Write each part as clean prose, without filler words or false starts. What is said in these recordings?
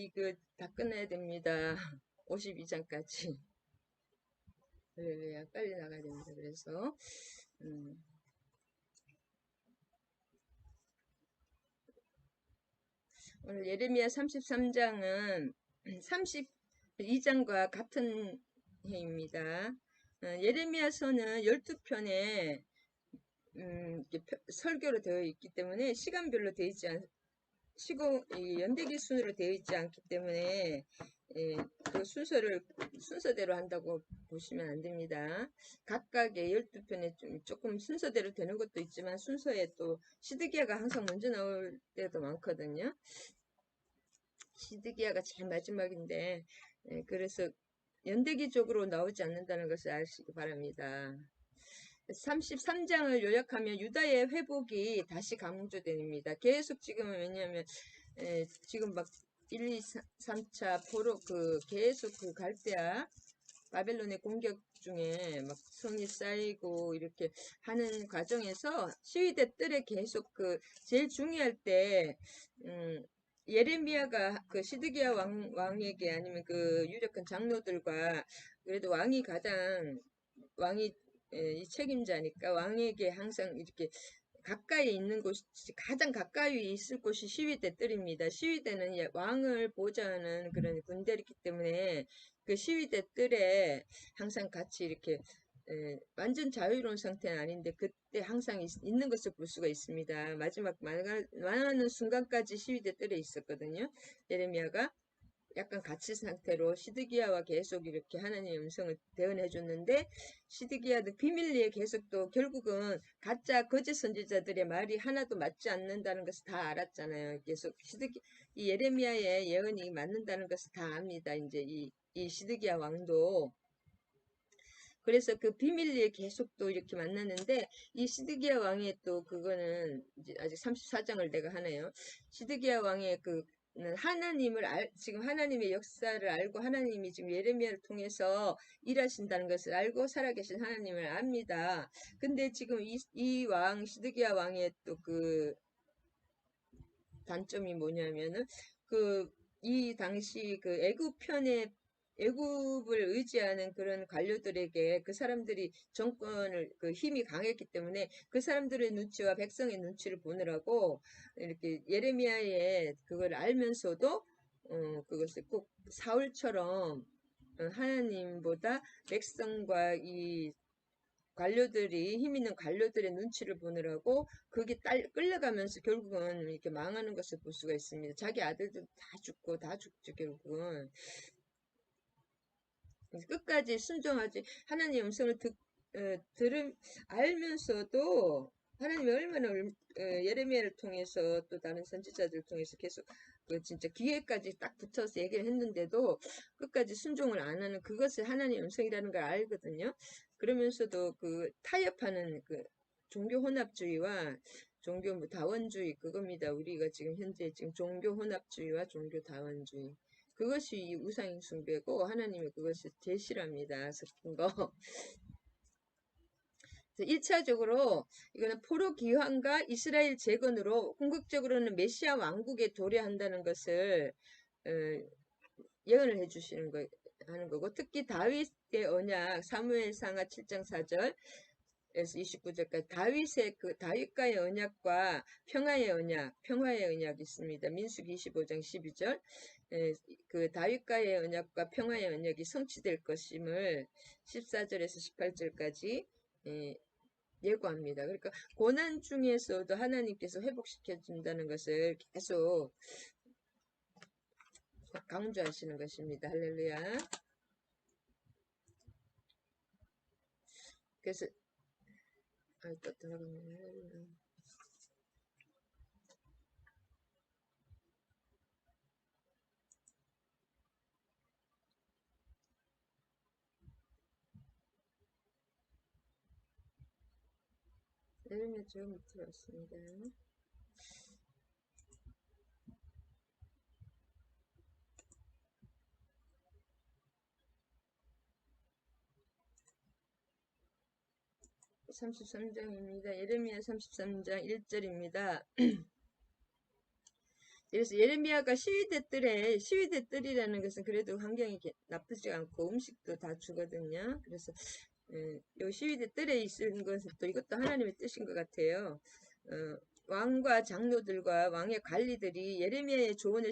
이거 다 끝내야 됩니다. 52장까지. 할렐루야. 빨리 나가야 됩니다. 그래서, 음, 오늘 예레미야 33장은 32장과 같은 해입니다. 예레미야서는 12편에 설교로 되어 있기 때문에 시간별로 되어 있지 이 연대기 순으로 되어 있지 않기 때문에 그 순서대로 한다고 보시면 안 됩니다. 각각의 12편에 조금 순서대로 되는 것도 있지만 순서에 또 시드기야가 항상 먼저 나올 때도 많거든요. 시드기야가 제일 마지막인데 그래서 연대기적으로 나오지 않는다는 것을 아시기 바랍니다. 33장을 요약하면 유다의 회복이 다시 강조됩니다. 계속 지금은 왜냐하면 지금 막 1, 2, 3차 포로 계속 갈대아 바벨론의 공격 중에 막 성이 쌓이고 이렇게 하는 과정에서 시위대 뜰에 계속 제일 중요할 때 예레미야가 시드기야 왕에게 아니면 유력한 장로들과 그래도 왕이 이 책임자니까 왕에게 항상 이렇게 가까이 있는 곳이 가장 가까이 있을 곳이 시위대 뜰입니다. 시위대는 왕을 보좌하는 그런 군대이기 때문에 그 시위대 뜰에 항상 같이 이렇게 완전 자유로운 상태는 아닌데 그때 항상 있는 것을 볼 수가 있습니다. 마지막 망하는 순간까지 시위대 뜰에 있었거든요. 예레미야가 약간 갇힌 상태로 시드기야와 계속 이렇게 하나님의 음성을 대언해 줬는데 시드기야도 비밀리에 계속 또 결국은 가짜 거짓 선지자들의 말이 하나도 맞지 않는다는 것을 다 알았잖아요. 계속 이 예레미야의 예언이 맞는다는 것을 다 압니다. 이제 이 시드기야 왕도 그래서 그 비밀리에 계속 또 이렇게 만났는데 이 시드기야 왕의 또 그거는 이제 아직 34장을 내가 하네요. 시드기야 왕의 지금 하나님의 역사를 알고 하나님이 지금 예레미야를 통해서 일하신다는 것을 알고 살아계신 하나님을 압니다. 근데 지금 이 시드기야 왕의 또 단점이 뭐냐면은 이 당시 애굽을 의지하는 그런 관료들에게 그 사람들이 정권을 힘이 강했기 때문에 그 사람들의 눈치와 백성의 눈치를 보느라고 이렇게 예레미야의 그걸 알면서도 그것을 꼭 사울처럼 하나님보다 백성과 이 힘 있는 관료들의 눈치를 보느라고 그게 끌려가면서 결국은 이렇게 망하는 것을 볼 수가 있습니다. 자기 아들도 다 죽죠, 결국은. 끝까지 순종하지, 하나님의 음성을 알면서도 하나님이 얼마나 예레미야를 통해서 또 다른 선지자들을 통해서 계속 진짜 귀에까지 딱 붙어서 얘기를 했는데도 끝까지 순종을 안 하는 그것을 하나님의 음성이라는 걸 알거든요. 그러면서도 타협하는 종교 혼합주의와 종교 다원주의 그겁니다. 우리가 지금 현재 종교 혼합주의와 종교 다원주의. 그것이 이 우상 숭배고 하나님이 그것을 제시합니다. 섞인 거. 1차적으로 이거는 포로 귀환과 이스라엘 재건으로 궁극적으로는 메시아 왕국에 도래한다는 것을 어, 예언을 해주시는 하는 거고 특히 다윗의 언약 사무엘상하 7장 4절 에서 29절까지 다윗과의 언약과 평화의 언약이 있습니다. 민수기 25장 12절 다윗과의 언약과 평화의 언약이 성취될 것임을 14절에서 18절까지 예고합니다. 그러니까 고난 중에서도 하나님께서 회복시켜 준다는 것을 계속 강조하시는 것입니다. 할렐루야. 그래서 또 들어가면 예레미야 제가 못 들었습니다. (33장입니다) 예레미야 33장 1절입니다. 그래서 예레미야가 시위대 뜰이라는 것은 그래도 환경이 나쁘지 않고 음식도 다 주거든요. 그래서 요 시위대 뜰에 있는 것은 또 이것도 하나님의 뜻인 것 같아요. 왕과 장로들과 왕의 관리들이 예레미야의 조언을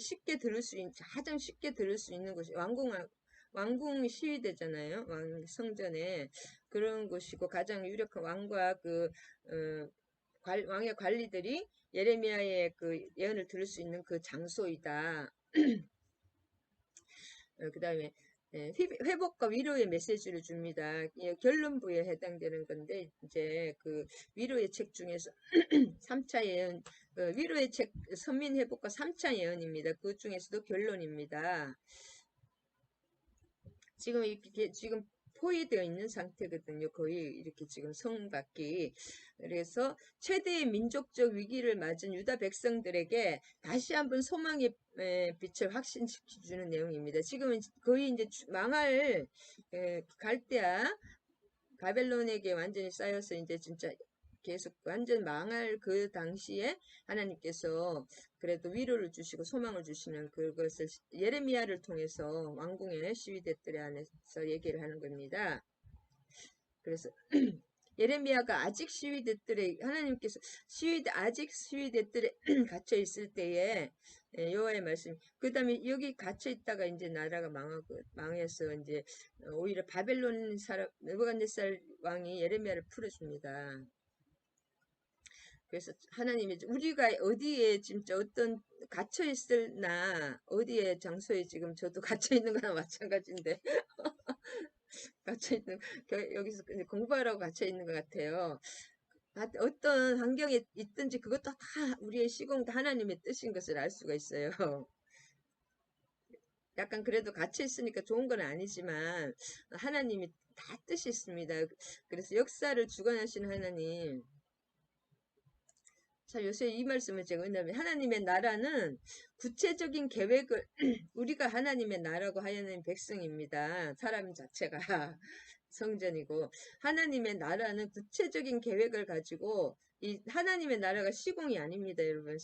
가장 쉽게 들을 수 있는 곳이 왕궁 시위대잖아요. 왕 성전에 그런 곳이고 가장 유력한 왕과 왕의 관리들이 예레미야의 그 예언을 들을 수 있는 그 장소이다. 그 다음에 회복과 위로의 메시지를 줍니다. 결론부에 해당되는 건데 이제 그 위로의 책 중에서 3차 예언, 위로의 책 선민 회복과 3차 예언입니다. 그 중에서도 결론입니다. 지금 포위되어 있는 상태거든요. 거의 이렇게 지금 성밖이. 그래서 최대의 민족적 위기를 맞은 유다 백성들에게 다시 한번 소망의 빛을 확신시켜주는 내용입니다. 지금은 거의 이제 망할 갈대아 바벨론에게 완전히 쌓여서 이제 진짜 계속 완전 망할 그 당시에 하나님께서 그래도 위로를 주시고 소망을 주시는 그것을 예레미야를 통해서 왕궁의 시위대들 안에서 얘기를 하는 겁니다. 그래서 예레미야가 아직 하나님께서 아직 시위대들에 갇혀 있을 때에 여호와의 말씀. 그 다음에 여기 갇혀 있다가 이제 나라가 망해서 이제 오히려 바벨론 사람 느부갓네살 왕이 예레미야를 풀어줍니다. 그래서 하나님이 우리가 어디에 진짜 어떤 갇혀 있을나 어디에 장소에 지금 저도 갇혀 있는 거나 마찬가지인데 갇혀 있는 여기서 공부하라고 갇혀 있는 것 같아요. 어떤 환경에 있든지 그것도 다 우리의 시공 다 하나님의 뜻인 것을 알 수가 있어요. 약간 그래도 갇혀 있으니까 좋은 건 아니지만 하나님이 다 뜻이 있습니다. 그래서 역사를 주관하시는 하나님. 자, 요새 이 말씀을 제가 왜냐면 하나님의 나라는 구체적인 계획을 우리가 하나님의 나라고 하는 백성입니다. 사람 자체가 성전이고 하나님의 나라는 구체적인 계획을 가지고 이 하나님의 나라가 시공이 아닙니다, 여러분.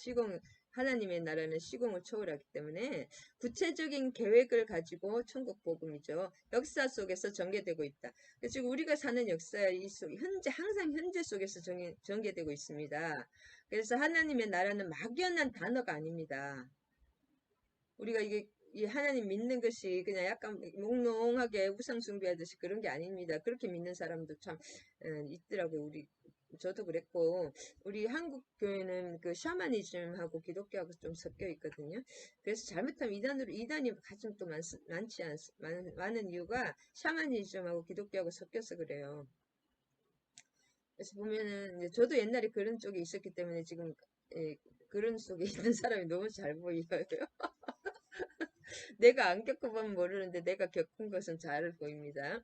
하나님의 나라는 시공을 초월하기 때문에 구체적인 계획을 가지고 천국 복음이죠. 역사 속에서 전개되고 있다. 지금 우리가 사는 역사 항상 현재 속에서 전개되고 있습니다. 그래서 하나님의 나라는 막연한 단어가 아닙니다. 우리가 이 하나님 믿는 것이 그냥 약간 몽롱하게 우상 숭배하듯이 그런 게 아닙니다. 그렇게 믿는 사람도 참 있더라고요. 저도 그랬고 우리 한국 교회는 그 샤머니즘하고 기독교하고 좀 섞여 있거든요. 그래서 잘못하면 이단이 가장 또 많은 이유가 샤머니즘하고 기독교하고 섞여서 그래요. 그래서 보면은 이제 저도 옛날에 그런 쪽에 있었기 때문에 지금 그런 속에 있는 사람이 너무 잘 보여요. 내가 안 겪어보면 모르는데 내가 겪은 것은 잘 보입니다.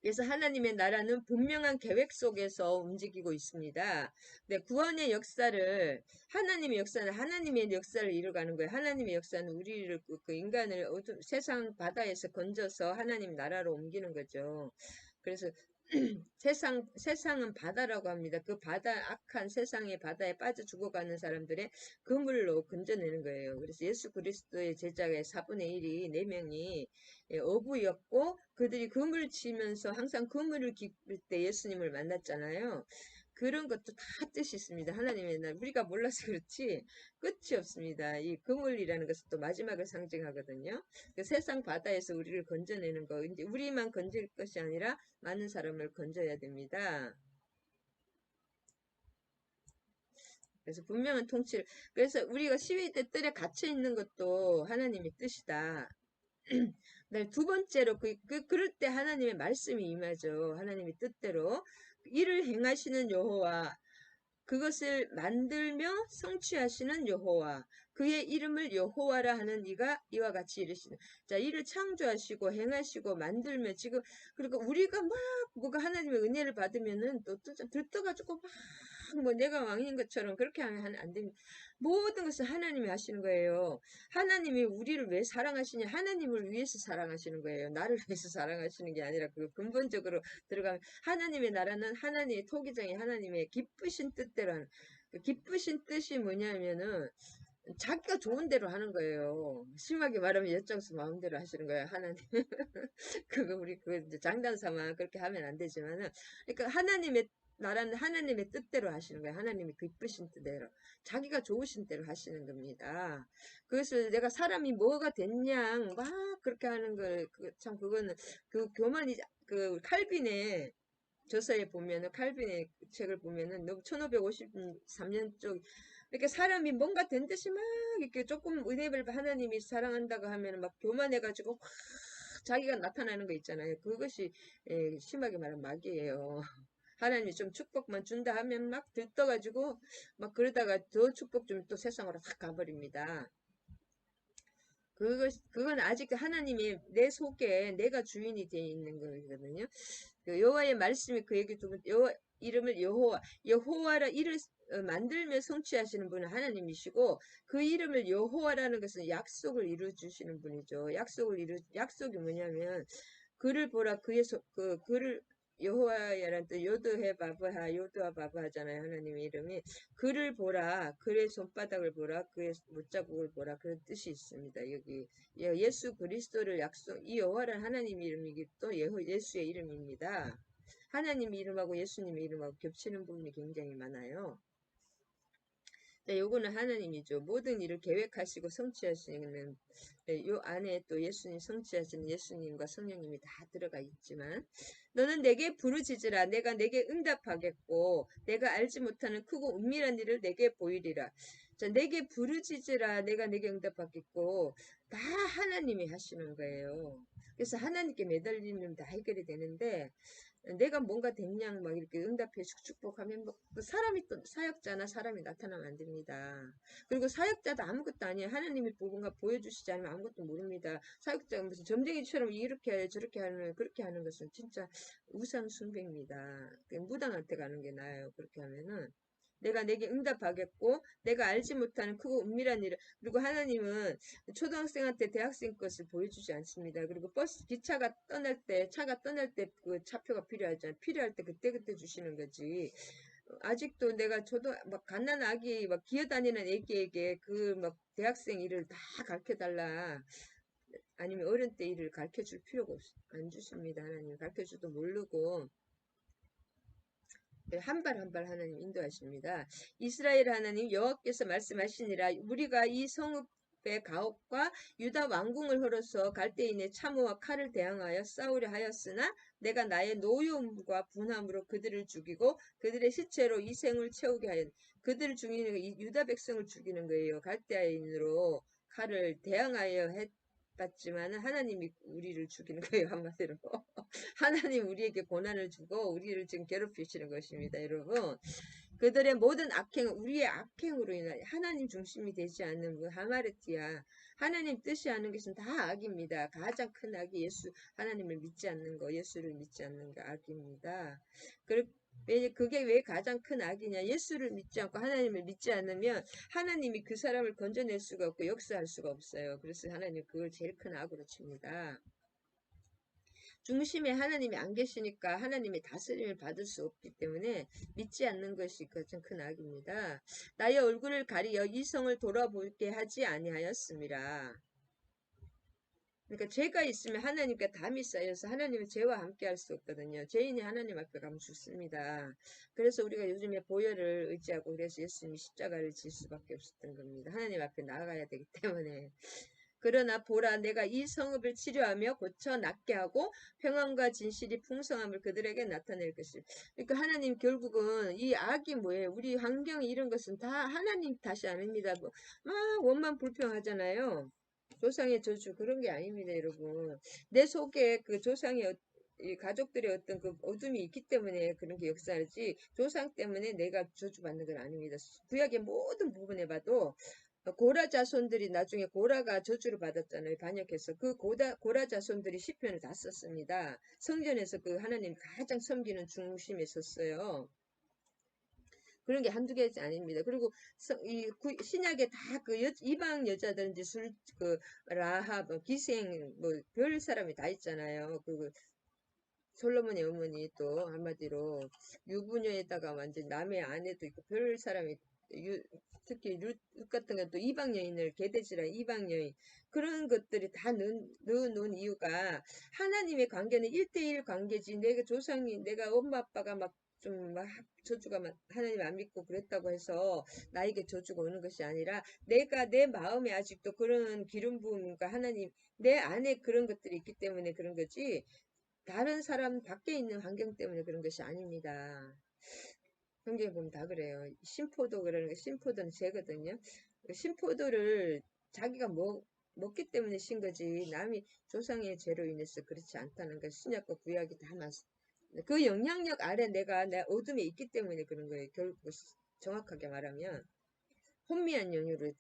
그래서 하나님의 나라는 분명한 계획 속에서 움직이고 있습니다. 네, 구원의 역사를 하나님의 역사를 이루어가는 거예요. 하나님의 역사는 우리를 그 인간을 세상 바다에서 건져서 하나님 나라로 옮기는 거죠. 그래서 세상은 바다라고 합니다. 그 악한 세상의 바다에 빠져 죽어가는 사람들의 그물로 건져내는 거예요. 그래서 예수 그리스도의 제자의 4분의 1이 4명이 어부였고 그들이 그물 치면서 항상 그물을 기쁠 때 예수님을 만났잖아요. 그런 것도 다 뜻이 있습니다. 하나님의 날 우리가 몰라서 그렇지 끝이 없습니다. 이 그물이라는 것은 또 마지막을 상징하거든요. 그 세상 바다에서 우리를 건져내는 거 이제 우리만 건질 것이 아니라 많은 사람을 건져야 됩니다. 그래서 분명한 통치를 그래서 우리가 시위대 뜰에 갇혀 있는 것도 하나님의 뜻이다. 두 번째로 그럴 때 하나님의 말씀이 임하죠. 하나님의 뜻대로 이를 행하시는 여호와 그것을 만들며 성취하시는 여호와 그의 이름을 여호와라 하는 이가 이와 같이 이르시는 자 이를 창조하시고 행하시고 만들며 지금 그리고 우리가 막 뭐가 하나님의 은혜를 받으면은 또 들떠가지고 막 뭐 내가 왕인 것처럼 그렇게 하면 안 됩니다. 모든 것을 하나님이 하시는 거예요. 하나님이 우리를 왜 사랑하시냐? 하나님을 위해서 사랑하시는 거예요. 나를 위해서 사랑하시는 게 아니라 그 근본적으로 들어가면 하나님의 나라는 하나님의 토기장이 하나님의 기쁘신 뜻대로 하는 그 기쁘신 뜻이 뭐냐면은 자기가 좋은 대로 하는 거예요. 심하게 말하면 엿장수 마음대로 하시는 거예요, 하나님. 그거 우리 그 이제 장단 삼아 그렇게 하면 안 되지만은, 그러니까 하나님의 나라는 하나님의 뜻대로 하시는 거예요. 하나님이 기쁘신 뜻대로, 자기가 좋으신 대로 하시는 겁니다. 그래서 내가 사람이 뭐가 됐냐 막 그렇게 하는 걸, 참 그거는 그 교만이, 그 칼빈의 저서에 보면은, 칼빈의 책을 보면은 너무 1553년 쪽, 이렇게 사람이 뭔가 된 듯이 막 이렇게 조금 은혜를 하나님이 사랑한다고 하면은 막 교만해가지고 확 자기가 나타나는 거 있잖아요. 그것이 심하게 말하면 마귀예요. 하나님이 좀 축복만 준다 하면 막 들떠가지고 막 그러다가 더 축복 좀 또 세상으로 확 가버립니다. 그건 아직 하나님이 내 속에 내가 주인이 되어 있는 거거든요. 그 여호와의 말씀이 그 얘기 두고, 여호와 이름을 여호와라 이를 만들며 성취하시는 분은 하나님이시고, 그 이름을 여호와라는 것은 약속을 이루 주시는 분이죠. 약속이 뭐냐면, 그를 보라, 그를, 여호와야란 또 요드해 바브하, 요드와 바브 하잖아요. 하나님의 이름이. 그를 보라, 그의 손바닥을 보라, 그의 못자국을 보라, 그런 뜻이 있습니다. 여기 예수 그리스도를 이 여호와는 하나님 이름이기 또 예수의 이름입니다. 하나님 이름하고 예수님의 이름하고 겹치는 부분이 굉장히 많아요. 네, 요거는 하나님이죠. 모든 일을 계획하시고 성취하시는, 네, 요 안에 또 예수님 성취하시는 예수님과 성령님이 다 들어가 있지만, 너는 내게 부르짖으라. 내가 내게 응답하겠고 내가 알지 못하는 크고 은밀한 일을 내게 보이리라. 자, 내게 부르짖으라. 내가 내게 응답하겠고, 다 하나님이 하시는 거예요. 그래서 하나님께 매달리면 다 해결이 되는데, 내가 뭔가 됐냐 막 이렇게 응답해 축복하면 뭐 사람이 또 사역자나 사람이 나타나면 안 됩니다. 그리고 사역자도 아무것도 아니에요. 하나님이 뭔가 보여주시지 않으면 아무것도 모릅니다. 사역자가 무슨 점쟁이처럼 이렇게 해 저렇게 하는 그렇게 하는 것은 진짜 우상 숭배입니다. 무당한테 가는 게 나아요. 그렇게 하면은 내가 내게 응답하겠고 내가 알지 못하는 크고 은밀한 일을, 그리고 하나님은 초등학생한테 대학생 것을 보여주지 않습니다. 그리고 차가 떠날 때 그 차표가 필요하잖아요. 필요할 때 그때그때 주시는 거지. 아직도 내가 막 갓난 아기, 막 기어다니는 애기에게 그 막 대학생 일을 다 가르쳐 달라. 아니면 어른 때 일을 가르쳐 줄 필요가 안 주십니다. 하나님 가르쳐 줄도 모르고. 한 발 한 발 하나님 인도하십니다. 이스라엘 하나님 여호와께서 말씀하시니라. 우리가 이 성읍의 가옥과 유다 왕궁을 헐어서 갈대인의 참호와 칼을 대항하여 싸우려 하였으나 내가 나의 노여움과 분함으로 그들을 죽이고 그들의 시체로 이 생을 채우게 하였. 그들을 죽이는 이 유다 백성을 죽이는 거예요. 갈대인으로 칼을 대항하여 했지만 하나님이 우리를 죽이는 거예요. 한마디로. 하나님 우리에게 고난을 주고 우리를 지금 괴롭히시는 것입니다, 여러분. 그들의 모든 악행은 우리의 악행으로 인하여 하나님 중심이 되지 않는 하마르티야. 하나님 뜻이 않는 것은 다 악입니다. 가장 큰 악이 하나님을 믿지 않는 거, 예수를 믿지 않는 게 악입니다. 그게 왜 가장 큰 악이냐? 예수를 믿지 않고 하나님을 믿지 않으면 하나님이 그 사람을 건져낼 수가 없고 역사할 수가 없어요. 그래서 하나님 그걸 제일 큰 악으로 칩니다. 중심에 하나님이 안 계시니까 하나님의 다스림을 받을 수 없기 때문에 믿지 않는 것이 가장 큰 악입니다. 나의 얼굴을 가리어 이성을 돌아보게 하지 아니하였습니다. 그러니까 죄가 있으면 하나님께 담이 쌓여서 하나님은 죄와 함께 할 수 없거든요. 죄인이 하나님 앞에 가면 죽습니다. 그래서 우리가 요즘에 보혈을 의지하고 그래서 예수님이 십자가를 질 수밖에 없었던 겁니다. 하나님 앞에 나아가야 되기 때문에. 그러나 보라, 내가 이 성읍을 치료하며 고쳐 낫게 하고 평안과 진실이 풍성함을 그들에게 나타낼 것이다. 그러니까 하나님 결국은 이 악이 뭐예요? 우리 환경이 이런 것은 다 하나님 탓이 아닙니다. 막 원만 불평하잖아요. 조상의 저주 그런 게 아닙니다, 여러분. 내 속에 그 조상의 이 가족들의 어떤 그 어둠이 있기 때문에 그런 게 역사하지 조상 때문에 내가 저주받는 건 아닙니다. 구약의 모든 부분에 봐도 고라 자손들이 나중에 고라가 저주를 받았잖아요. 반역해서 그 고라 자손들이 시편을 다 썼습니다. 성전에서 그 하나님 가장 섬기는 중심에 섰어요. 그런 게 한두 개지 아닙니다. 그리고 신약에 다 그 이방 여자들 이제 라합, 기생, 별 사람이 다 있잖아요. 솔로몬의 어머니 또 한마디로 유부녀에다가 완전 남의 아내도 있고 별 사람이 특히 룻 같은 것도 이방 여인을 개돼지라 이방 여인 그런 것들이 다 넣어놓은 이유가 하나님의 관계는 1대1 관계지 내가 조상이 내가 엄마 아빠가 막 좀 막 저주가 막 하나님 안 믿고 그랬다고 해서 나에게 저주가 오는 것이 아니라 내가 내 마음에 아직도 그런 기름 부음과 하나님 내 안에 그런 것들이 있기 때문에 그런 거지 다른 사람 밖에 있는 환경 때문에 그런 것이 아닙니다. 성경에 보면 다 그래요. 신포도 그러는 거, 신포도는 죄거든요. 신포도를 자기가 먹기 때문에 신 거지, 남이 조상의 죄로 인해서 그렇지 않다는 거, 신약과 구약이 다 그 영향력 아래 내 어둠에 있기 때문에 그런 거예요. 결국 정확하게 말하면, 혼미한 영으로,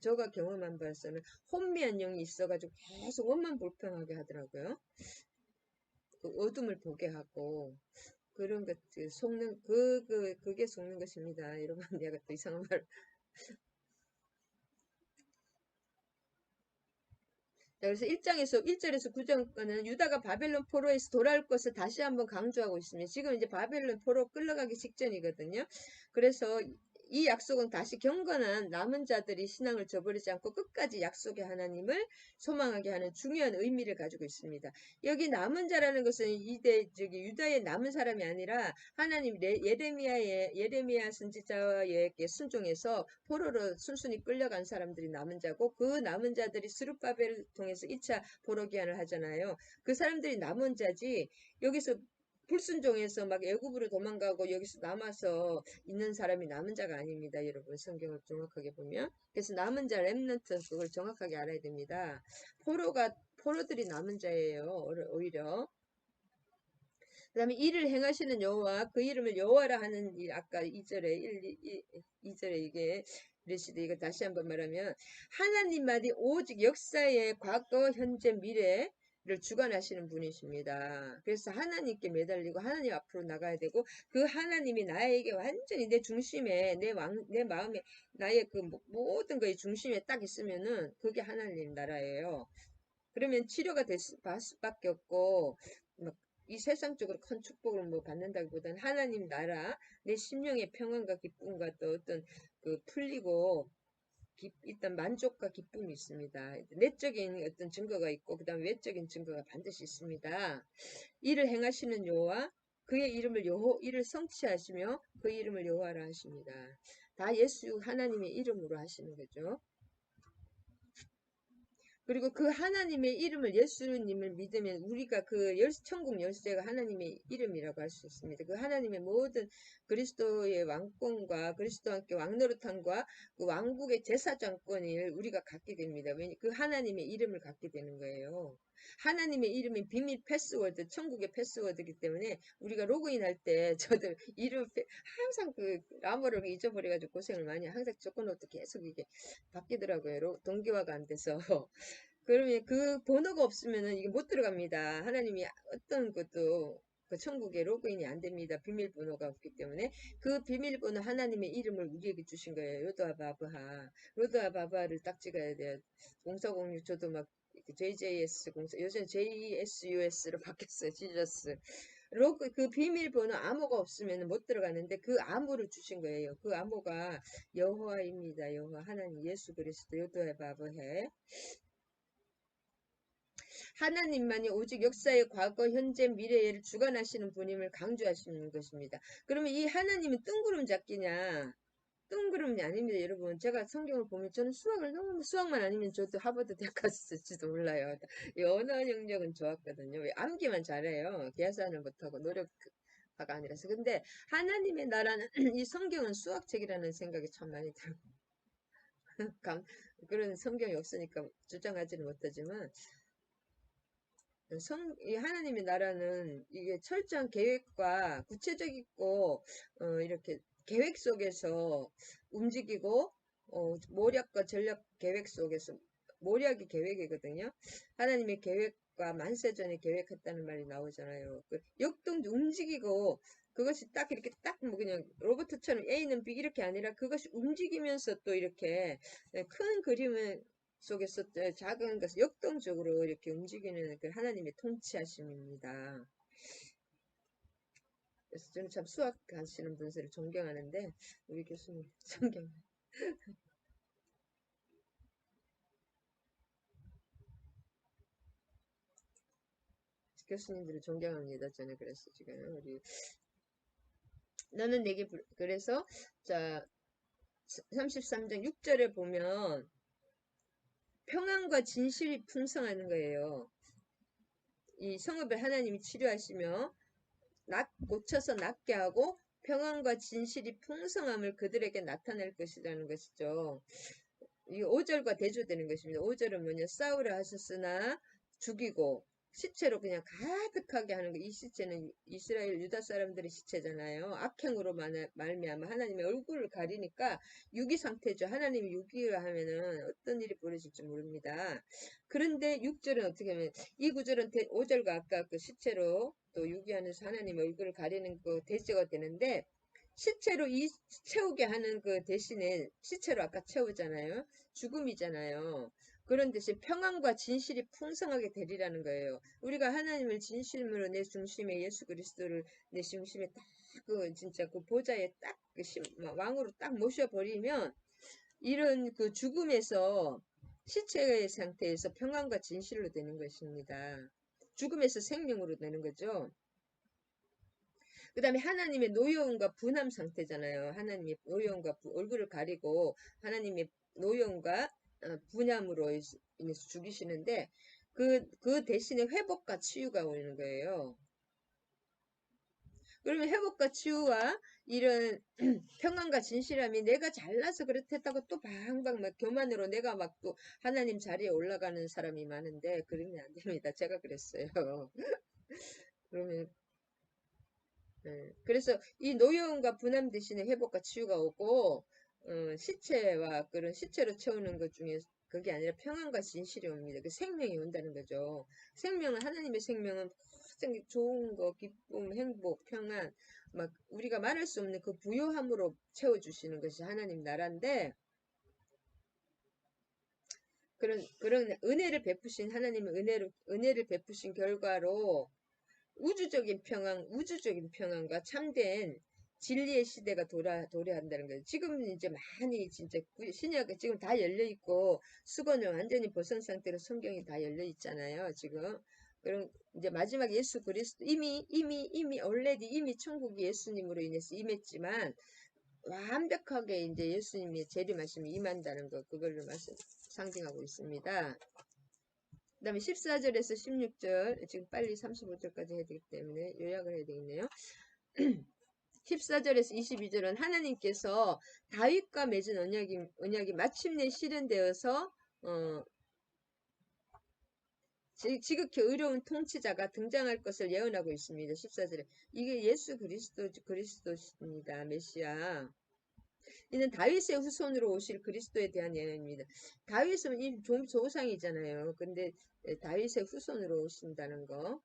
저가 경험한 바로서는 혼미한 영이 있어가지고 계속 원만 불평하게 하더라고요. 그 어둠을 보게 하고, 그런 것들, 그게 속는 것입니다. 여러분, 내가 또 이상한 말. 그래서 1절에서 9절까지는 유다가 바벨론 포로에서 돌아올 것을 다시 한번 강조하고 있습니다. 지금 이제 바벨론 포로 끌려가기 직전이거든요. 그래서 이 약속은 다시 경건한 남은 자들이 신앙을 저버리지 않고 끝까지 약속의 하나님을 소망하게 하는 중요한 의미를 가지고 있습니다. 여기 남은 자라는 것은 유다의 남은 사람이 아니라 하나님 예레미야 선지자에게 순종해서 포로로 순순히 끌려간 사람들이 남은 자고 그 남은 자들이 스룹바벨을 통해서 1차 포로 기한을 하잖아요. 그 사람들이 남은 자지 여기서 불순종해서 막 애굽으로 도망가고 여기서 남아서 있는 사람이 남은 자가 아닙니다. 여러분 성경을 정확하게 보면. 그래서 남은 자 렘넌트 그걸 정확하게 알아야 됩니다. 포로들이 남은 자예요. 오히려. 그 다음에 이를 행하시는 여호와 그 이름을 여호와라 하는 아까 2절에 이게 그러시되 이거 다시 한번 말하면 하나님만이 오직 역사의 과거 현재 미래를 주관하시는 분이십니다. 그래서 하나님께 매달리고 하나님 앞으로 나가야 되고 그 하나님이 나에게 완전히 내 중심에 내 마음에 나의 그 모든 거의 중심에 딱 있으면은 그게 하나님 나라예요. 그러면 치료가 될 수밖에 없고 이 세상적으로 큰 축복을 받는다기보다는 하나님 나라, 내 심령의 평안과 기쁨과 또 어떤 그 풀리고 일단 만족과 기쁨이 있습니다. 내적인 어떤 증거가 있고 그다음 외적인 증거가 반드시 있습니다. 이를 행하시는 여호와 그의 이를 성취하시며 그 이름을 여호와라 하십니다. 다 예수 하나님의 이름으로 하시는 거죠. 그리고 그 하나님의 이름을 예수님을 믿으면 우리가 그 천국 열쇠가 하나님의 이름이라고 할 수 있습니다. 그 하나님의 모든 그리스도의 왕권과 그리스도와 함께 왕노릇함과 그 왕국의 제사장권을 우리가 갖게 됩니다. 왜냐 그 하나님의 이름을 갖게 되는 거예요. 하나님의 이름이 비밀 패스워드, 천국의 패스워드이기 때문에 우리가 로그인할 때 저들 이름 항상 그 암호를 잊어버려가지고 고생을 많이 항상 적어놓도 계속 이게 바뀌더라고요. 동기화가 안 돼서. 그러면 그 번호가 없으면은 이게 못 들어갑니다. 하나님이 어떤 것도 그 천국에 로그인이 안 됩니다. 비밀번호가 없기 때문에 그 비밀번호 하나님의 이름을 우리에게 주신 거예요. 요드아바브하 로드아바바를 딱 찍어야 돼요. 0406 저도 막 JJS 공사 요즘 JSUS로 바뀌었어요. 지저스 로그 그 비밀번호 암호가 없으면 못 들어가는데 그 암호를 주신 거예요. 그 암호가 여호와입니다. 여호와 하나님 예수 그리스도 요드아바브해 하나님만이 오직 역사의 과거, 현재, 미래를 주관하시는 분임을 강조하시는 것입니다. 그러면 이 하나님은 뜬구름 잡기냐? 뜬구름이 아닙니다, 여러분. 제가 성경을 보면 저는 수학만 아니면 저도 하버드 대학 갔을지도 몰라요. 이 언어 영역은 좋았거든요. 암기만 잘해요. 계산을 못하고 노력파가 아니라서. 근데 하나님의 나라는 이 성경은 수학책이라는 생각이 참 많이 들어요. 그런 성경이 없으니까 주장하지는 못하지만 이 하나님의 나라는 이게 철저한 계획과 구체적이고 이렇게 계획 속에서 움직이고 모략과 전략 계획 속에서 모략이 계획이거든요. 하나님의 계획과 만세전에 계획했다는 말이 나오잖아요. 그 역동적 움직이고 그것이 딱 이렇게 딱 뭐 그냥 로봇처럼 A는 B 이렇게 아니라 그것이 움직이면서 또 이렇게 큰 그림을 속에서 작은 것을 역동적으로 이렇게 움직이는 그 하나님의 통치하심입니다. 그래서 저는 참 수학하시는 분들을 존경하는데 우리 교수님 존경. 교수님들을 존경합니다. 저는 그래서 지금 우리 너는 내게 그래서 자 33장 6절에 보면 평안과 진실이 풍성하는 거예요. 이 성읍을 하나님이 치료하시며 고쳐서 낫게 하고 평안과 진실이 풍성함을 그들에게 나타낼 것이라는 것이죠. 이 5절과 대조되는 것입니다. 5절은 뭐냐? 싸우려 하셨으나 죽이고 시체로 그냥 가득하게 하는 거. 이 시체는 이스라엘 유다 사람들의 시체잖아요. 악행으로 말미암아 하나님의 얼굴을 가리니까 유기 상태죠. 하나님이 유기를 하면은 어떤 일이 벌어질지 모릅니다. 그런데 6절은 어떻게 하면 이 구절은 5절과 아까 그 시체로 또 유기하면서 하나님의 얼굴을 가리는 그 대조가 되는데 시체로 채우게 하는 그 대신에 시체로 아까 채우잖아요. 죽음이잖아요. 그런 대신 평안과 진실이 풍성하게 되리라는 거예요. 우리가 하나님을 진실으로 내 중심에 예수 그리스도를 내 중심에 딱 그 진짜 그 보좌에 딱 그 왕으로 딱 모셔버리면 이런 그 죽음에서 시체의 상태에서 평안과 진실로 되는 것입니다. 죽음에서 생명으로 되는 거죠. 그 다음에 하나님의 노여움과 분함 상태잖아요. 하나님의 노여움과 얼굴을 가리고 하나님의 노여움과 분함으로 인해서 죽이시는데 그 대신에 회복과 치유가 오는 거예요. 그러면 회복과 치유와 이런 평안과 진실함이 내가 잘나서 그렇다고 또 방방 막 교만으로 내가 막 또 하나님 자리에 올라가는 사람이 많은데 그러면 안 됩니다. 제가 그랬어요. 그러면 그래서 이 노여움과 분함 대신에 회복과 치유가 오고 시체와 그런 시체로 채우는 것 중에 그게 아니라 평안과 진실이 옵니다. 그 생명이 온다는 거죠. 생명은 하나님의 생명은 가장 좋은 거, 기쁨, 행복, 평안, 막 우리가 말할 수 없는 그 부요함으로 채워주시는 것이 하나님 나라인데 그런 은혜를 베푸신 하나님의 은혜를 베푸신 결과로 우주적인 평안과 참된 진리의 시대가 도래한다는 거예요. 지금 이제 많이 진짜 신약 지금 다 열려 있고 수건을 완전히 벗은 상태로 성경이 다 열려 있잖아요. 지금 그럼 이제 마지막 예수 그리스도 이미 already 이미 천국이 예수님으로 인해서 임했지만 완벽하게 이제 예수님의 재림하심이 임한다는 거 그걸로 상징하고 있습니다. 그 다음에 14절에서 16절, 지금 빨리 35절까지 해야 되기 때문에 요약을 해야 되겠네요. 14절에서 22절은 하나님께서 다윗과 맺은 언약이 마침내 실현되어서 지극히 의로운 통치자가 등장할 것을 예언하고 있습니다. 14절에 이게 예수 그리스도입니다. 메시아. 이는 다윗의 후손으로 오실 그리스도에 대한 예언입니다. 다윗은 이 조상이잖아요. 근데 다윗의 후손으로 오신다는 거.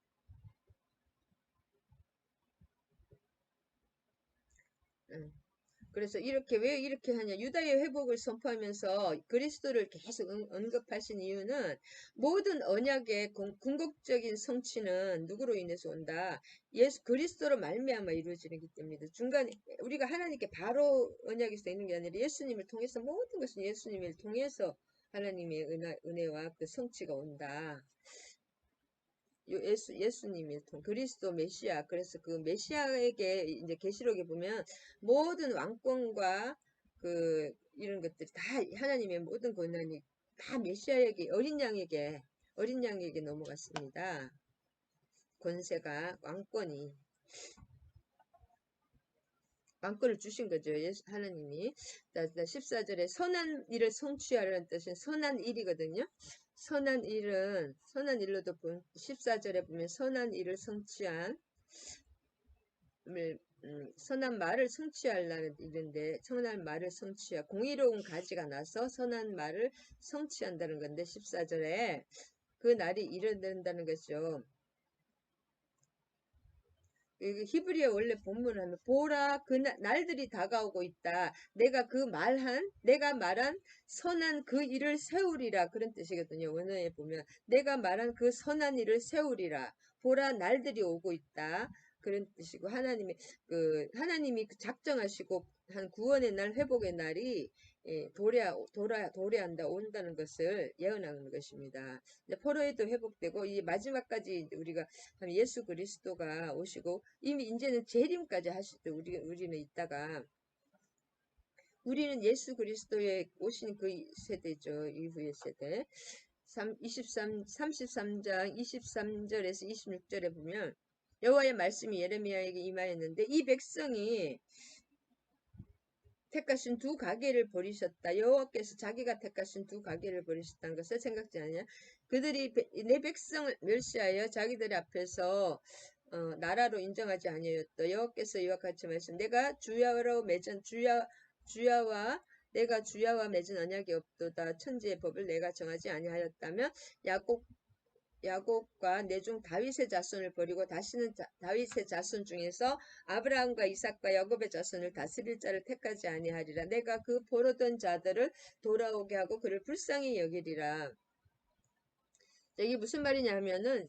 그래서 왜 이렇게 하냐. 유다의 회복을 선포하면서 그리스도를 계속 언급하신 이유는 모든 언약의 궁극적인 성취는 누구로 인해서 온다. 예수 그리스도로 말미암아 이루어지기 때문이다. 중간에 우리가 하나님께 바로 언약에서 있는 게 아니라 예수님을 통해서 모든 것은 예수님을 통해서 하나님의 은혜와 그 성취가 온다. 예수님이 그리스도 메시아. 그래서 그 메시아에게 이제 계시록에 보면 모든 왕권과 그 이런 것들이 다 하나님의 모든 권한이 다 메시아에게 어린 양에게 넘어갔습니다. 권세가 왕권을 주신 거죠. 하나님이. 14절에 선한 일을 성취하라는 뜻은 선한 일이거든요. 선한 일로도 14절에 보면 선한 일을 선한 말을 성취하려는 일인데 선한 말을 공의로운 가지가 나서 선한 말을 성취한다는 건데 14절에 그 날이 이른다는 것이죠. 히브리어 원래 본문을 하면 보라 그 날들이 다가오고 있다. 내가 말한 선한 그 일을 세우리라 그런 뜻이거든요. 원어에 보면 내가 말한 그 선한 일을 세우리라. 보라 날들이 오고 있다. 그런 뜻이고 하나님이 작정하시고 한 구원의 날 회복의 날이 도래한다 온다는 것을 예언하는 것입니다. 이제 포로에도 회복되고 이 마지막까지 우리가 예수 그리스도가 오시고 이미 이제는 재림까지 하시죠. 우리는 있다가 우리는 예수 그리스도의 오신 그 세대죠. 이후의 세대. 33장 23절에서 26절에 보면 여호와의 말씀이 예레미야에게 임하였는데 이 백성이 택하신 두 가게를 버리셨다. 여호와께서 자기가 택하신 두 가게를 버리셨다는 것을 생각지 않냐? 그들이 내 백성을 멸시하여 자기들 앞에서 나라로 인정하지 아니하였다. 여호와께서 이와 같이 말씀. 내가 주야와 맺은 언약이 없도다. 천지의 법을 내가 정하지 아니하였다면 야곱과 내 중 다윗의 자손을 버리고 다시는 다윗의 자손 중에서 아브라함과 이삭과 야곱의 자손을 다스릴 자를 택하지 아니하리라. 내가 그 포로된 자들을 돌아오게 하고 그를 불쌍히 여기리라. 이게 무슨 말이냐 하면은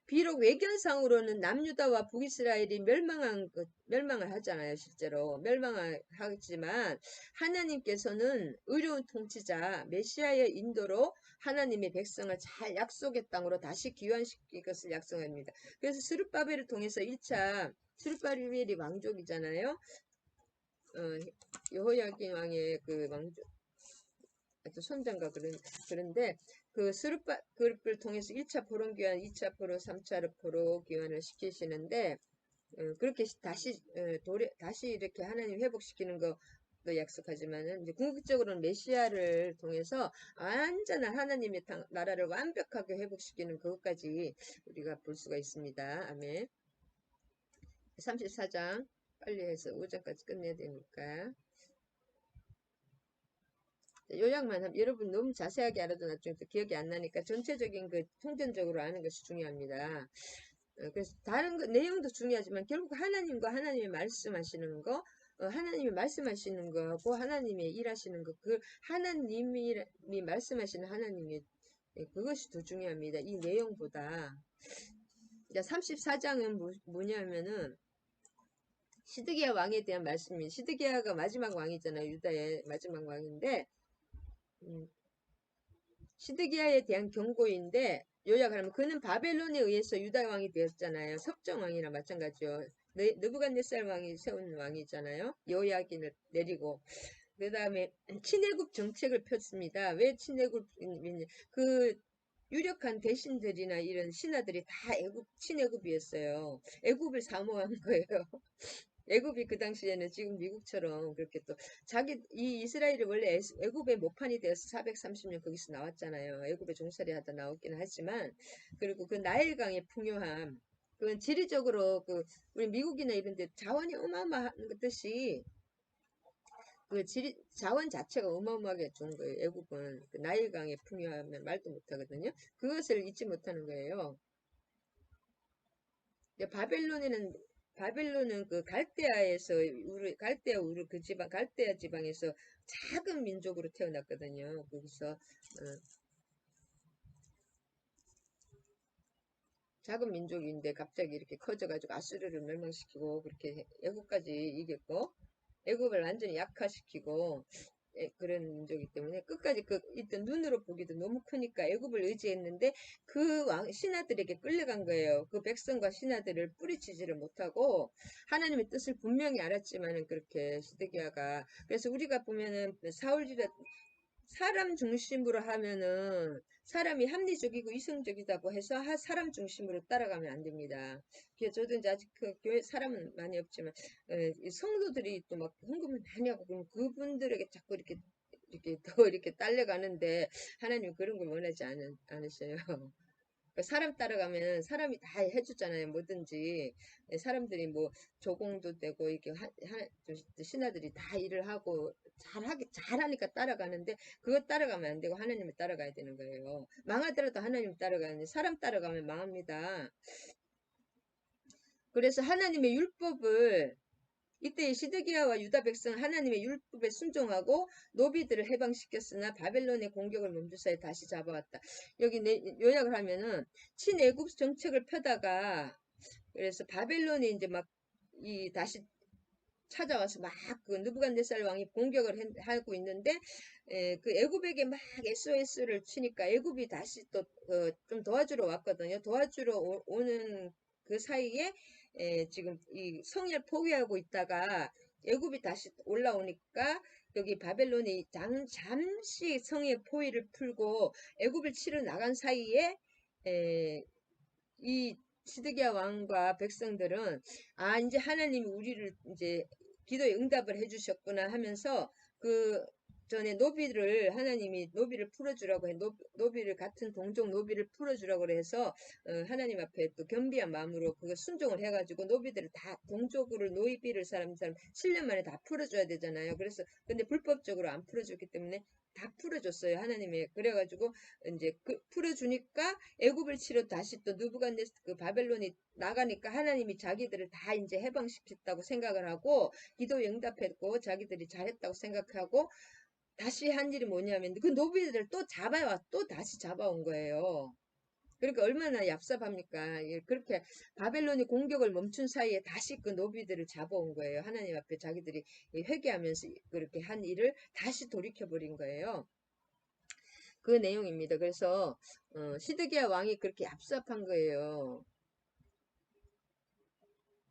비록 외견상으로는 남유다와 북이스라엘이 멸망을 하잖아요. 실제로 멸망을 하지만 하나님께서는 의로운 통치자 메시아의 인도로 하나님의 백성을 잘 약속의 땅으로 다시 귀환시킬 것을 약속합니다. 그래서 스룹바벨을 통해서 1차 스룹바벨이 왕족이잖아요. 여호야긴 왕의 그 왕족 손장가 그런데 그 스룹바벨을 통해서 1차 포로 귀환, 2차 포로, 3차 포로 귀환을 시키시는데 그렇게 다시 이렇게 하나님 회복시키는 거 약속하지만은 이제 궁극적으로는 메시아를 통해서 완전한 하나님의 나라를 완벽하게 회복시키는 그것까지 우리가 볼 수가 있습니다. 아멘. 34장 빨리 해서 5장까지 끝내야 되니까. 요약만 하면 여러분 너무 자세하게 알아도 나중에 또 기억이 안 나니까 전체적인 그 통전적으로 아는 것이 중요합니다. 그래서 다른 내용도 중요하지만 결국 하나님과 하나님이 말씀하시는 거, 하나님이 말씀하시는 거하고 하나님이 일하시는 거, 그 하나님이 말씀하시는 하나님이 그것이 더 중요합니다. 이 내용보다. 이제 34장은 뭐냐면은 시드기야 왕에 대한 말씀이 시드기야가 마지막 왕이잖아요. 유다의 마지막 왕인데 시드기야에 대한 경고인데 요약하면 그는 바벨론에 의해서 유다 왕이 되었잖아요. 섭정왕이나 마찬가지요. 느부갓네살 왕이 세운 왕이잖아요. 여호야긴을 내리고 그 다음에 친애국 정책을 폈습니다. 왜 친애국이냐? 그 유력한 대신들이나 이런 신하들이 다 친애국이었어요. 애국을 사모한 거예요. 애굽이 그 당시에는 지금 미국처럼 그렇게 또 이 이스라엘이 원래 애굽의 모판이 되어서 430년 거기서 나왔잖아요. 애굽에 종살이 하다 나왔기는 하지만 그리고 그 나일강의 풍요함 그건 지리적으로 우리 미국이나 이런 데 자원이 어마어마한 듯이 자원 자체가 어마어마하게 좋은 거예요. 애굽은 그 나일강의 풍요함에 말도 못하거든요. 그것을 잊지 못하는 거예요. 바벨론은 그 갈대아에서 갈대아 그 갈대아 지방에서 작은 민족으로 태어났거든요. 거기서 작은 민족인데 갑자기 이렇게 커져가지고 아수르를 멸망시키고 그렇게 애굽까지 이겼고 애굽을 완전히 약화시키고 그런 민족이기 때문에 끝까지 일단 눈으로 보기도 너무 크니까 애굽을 의지했는데 그 신하들에게 끌려간 거예요. 그 백성과 신하들을 뿌리치지를 못하고 하나님의 뜻을 분명히 알았지만은 그렇게 시드기야가 그래서 우리가 보면은 사람 중심으로 하면은 사람이 합리적이고 이성적이다고 해서 사람 중심으로 따라가면 안 됩니다. 저도 이제 아직 그 교회 사람은 많이 없지만 성도들이 또 막 헌금을 많이 하고 그럼 그분들에게 자꾸 이렇게 딸려가는데 하나님 그런 걸 원하지 않으셔요. 사람 따라가면 사람이 다 해주잖아요. 뭐든지 사람들이 뭐 조공도 되고 이렇게 신하들이 다 일을 하고 잘하니까 따라가는데 그거 따라가면 안 되고 하나님을 따라가야 되는 거예요. 망하더라도 하나님 따라가는데 사람 따라가면 망합니다. 그래서 하나님의 율법을 이때 시드기야와 유다 백성 하나님의 율법에 순종하고 노비들을 해방시켰으나 바벨론의 공격을 멈추사에 다시 잡아왔다. 여기 요약을 하면은 친애굽 정책을 펴다가 그래서 바벨론이 이제 막 이 다시 찾아와서 막 그 느부갓네살 왕이 공격을 하고 있는데 그 애굽에게 막 SOS를 치니까 애굽이 다시 또 좀 도와주러 왔거든요. 도와주러 오는 그 사이에 지금 이 성을 포위하고 있다가 애굽이 다시 올라오니까 여기 바벨론이 잠시 성의 포위를 풀고 애굽을 치러 나간 사이에 이 시드기야 왕과 백성들은 아 이제 하나님이 우리를 이제 기도에 응답을 해주셨구나 하면서 그 전에 노비를 하나님이 노비를 풀어주라고 해 노비를 같은 동족 노비를 풀어주라고 해서 하나님 앞에 또 겸비한 마음으로 그거 순종을 해가지고 노비들을 다 동족으로 노비를 사람 7년 만에 다 풀어줘야 되잖아요. 그래서 근데 불법적으로 안 풀어줬기 때문에 다 풀어줬어요 하나님이. 그래가지고 이제 그 풀어주니까 애굽을 치러 다시 또 느부갓네살 그 바벨론이 나가니까 하나님이 자기들을 다 이제 해방시켰다고 생각을 하고 기도에 응답했고 자기들이 잘했다고 생각하고 다시 한 일이 뭐냐면 그 노비들을 또 잡아와 또 다시 잡아온 거예요. 그러니까 얼마나 얍삽합니까? 그렇게 바벨론이 공격을 멈춘 사이에 다시 그 노비들을 잡아온 거예요. 하나님 앞에 자기들이 회개하면서 그렇게 한 일을 다시 돌이켜버린 거예요. 그 내용입니다. 그래서 시드기야 왕이 그렇게 얍삽한 거예요.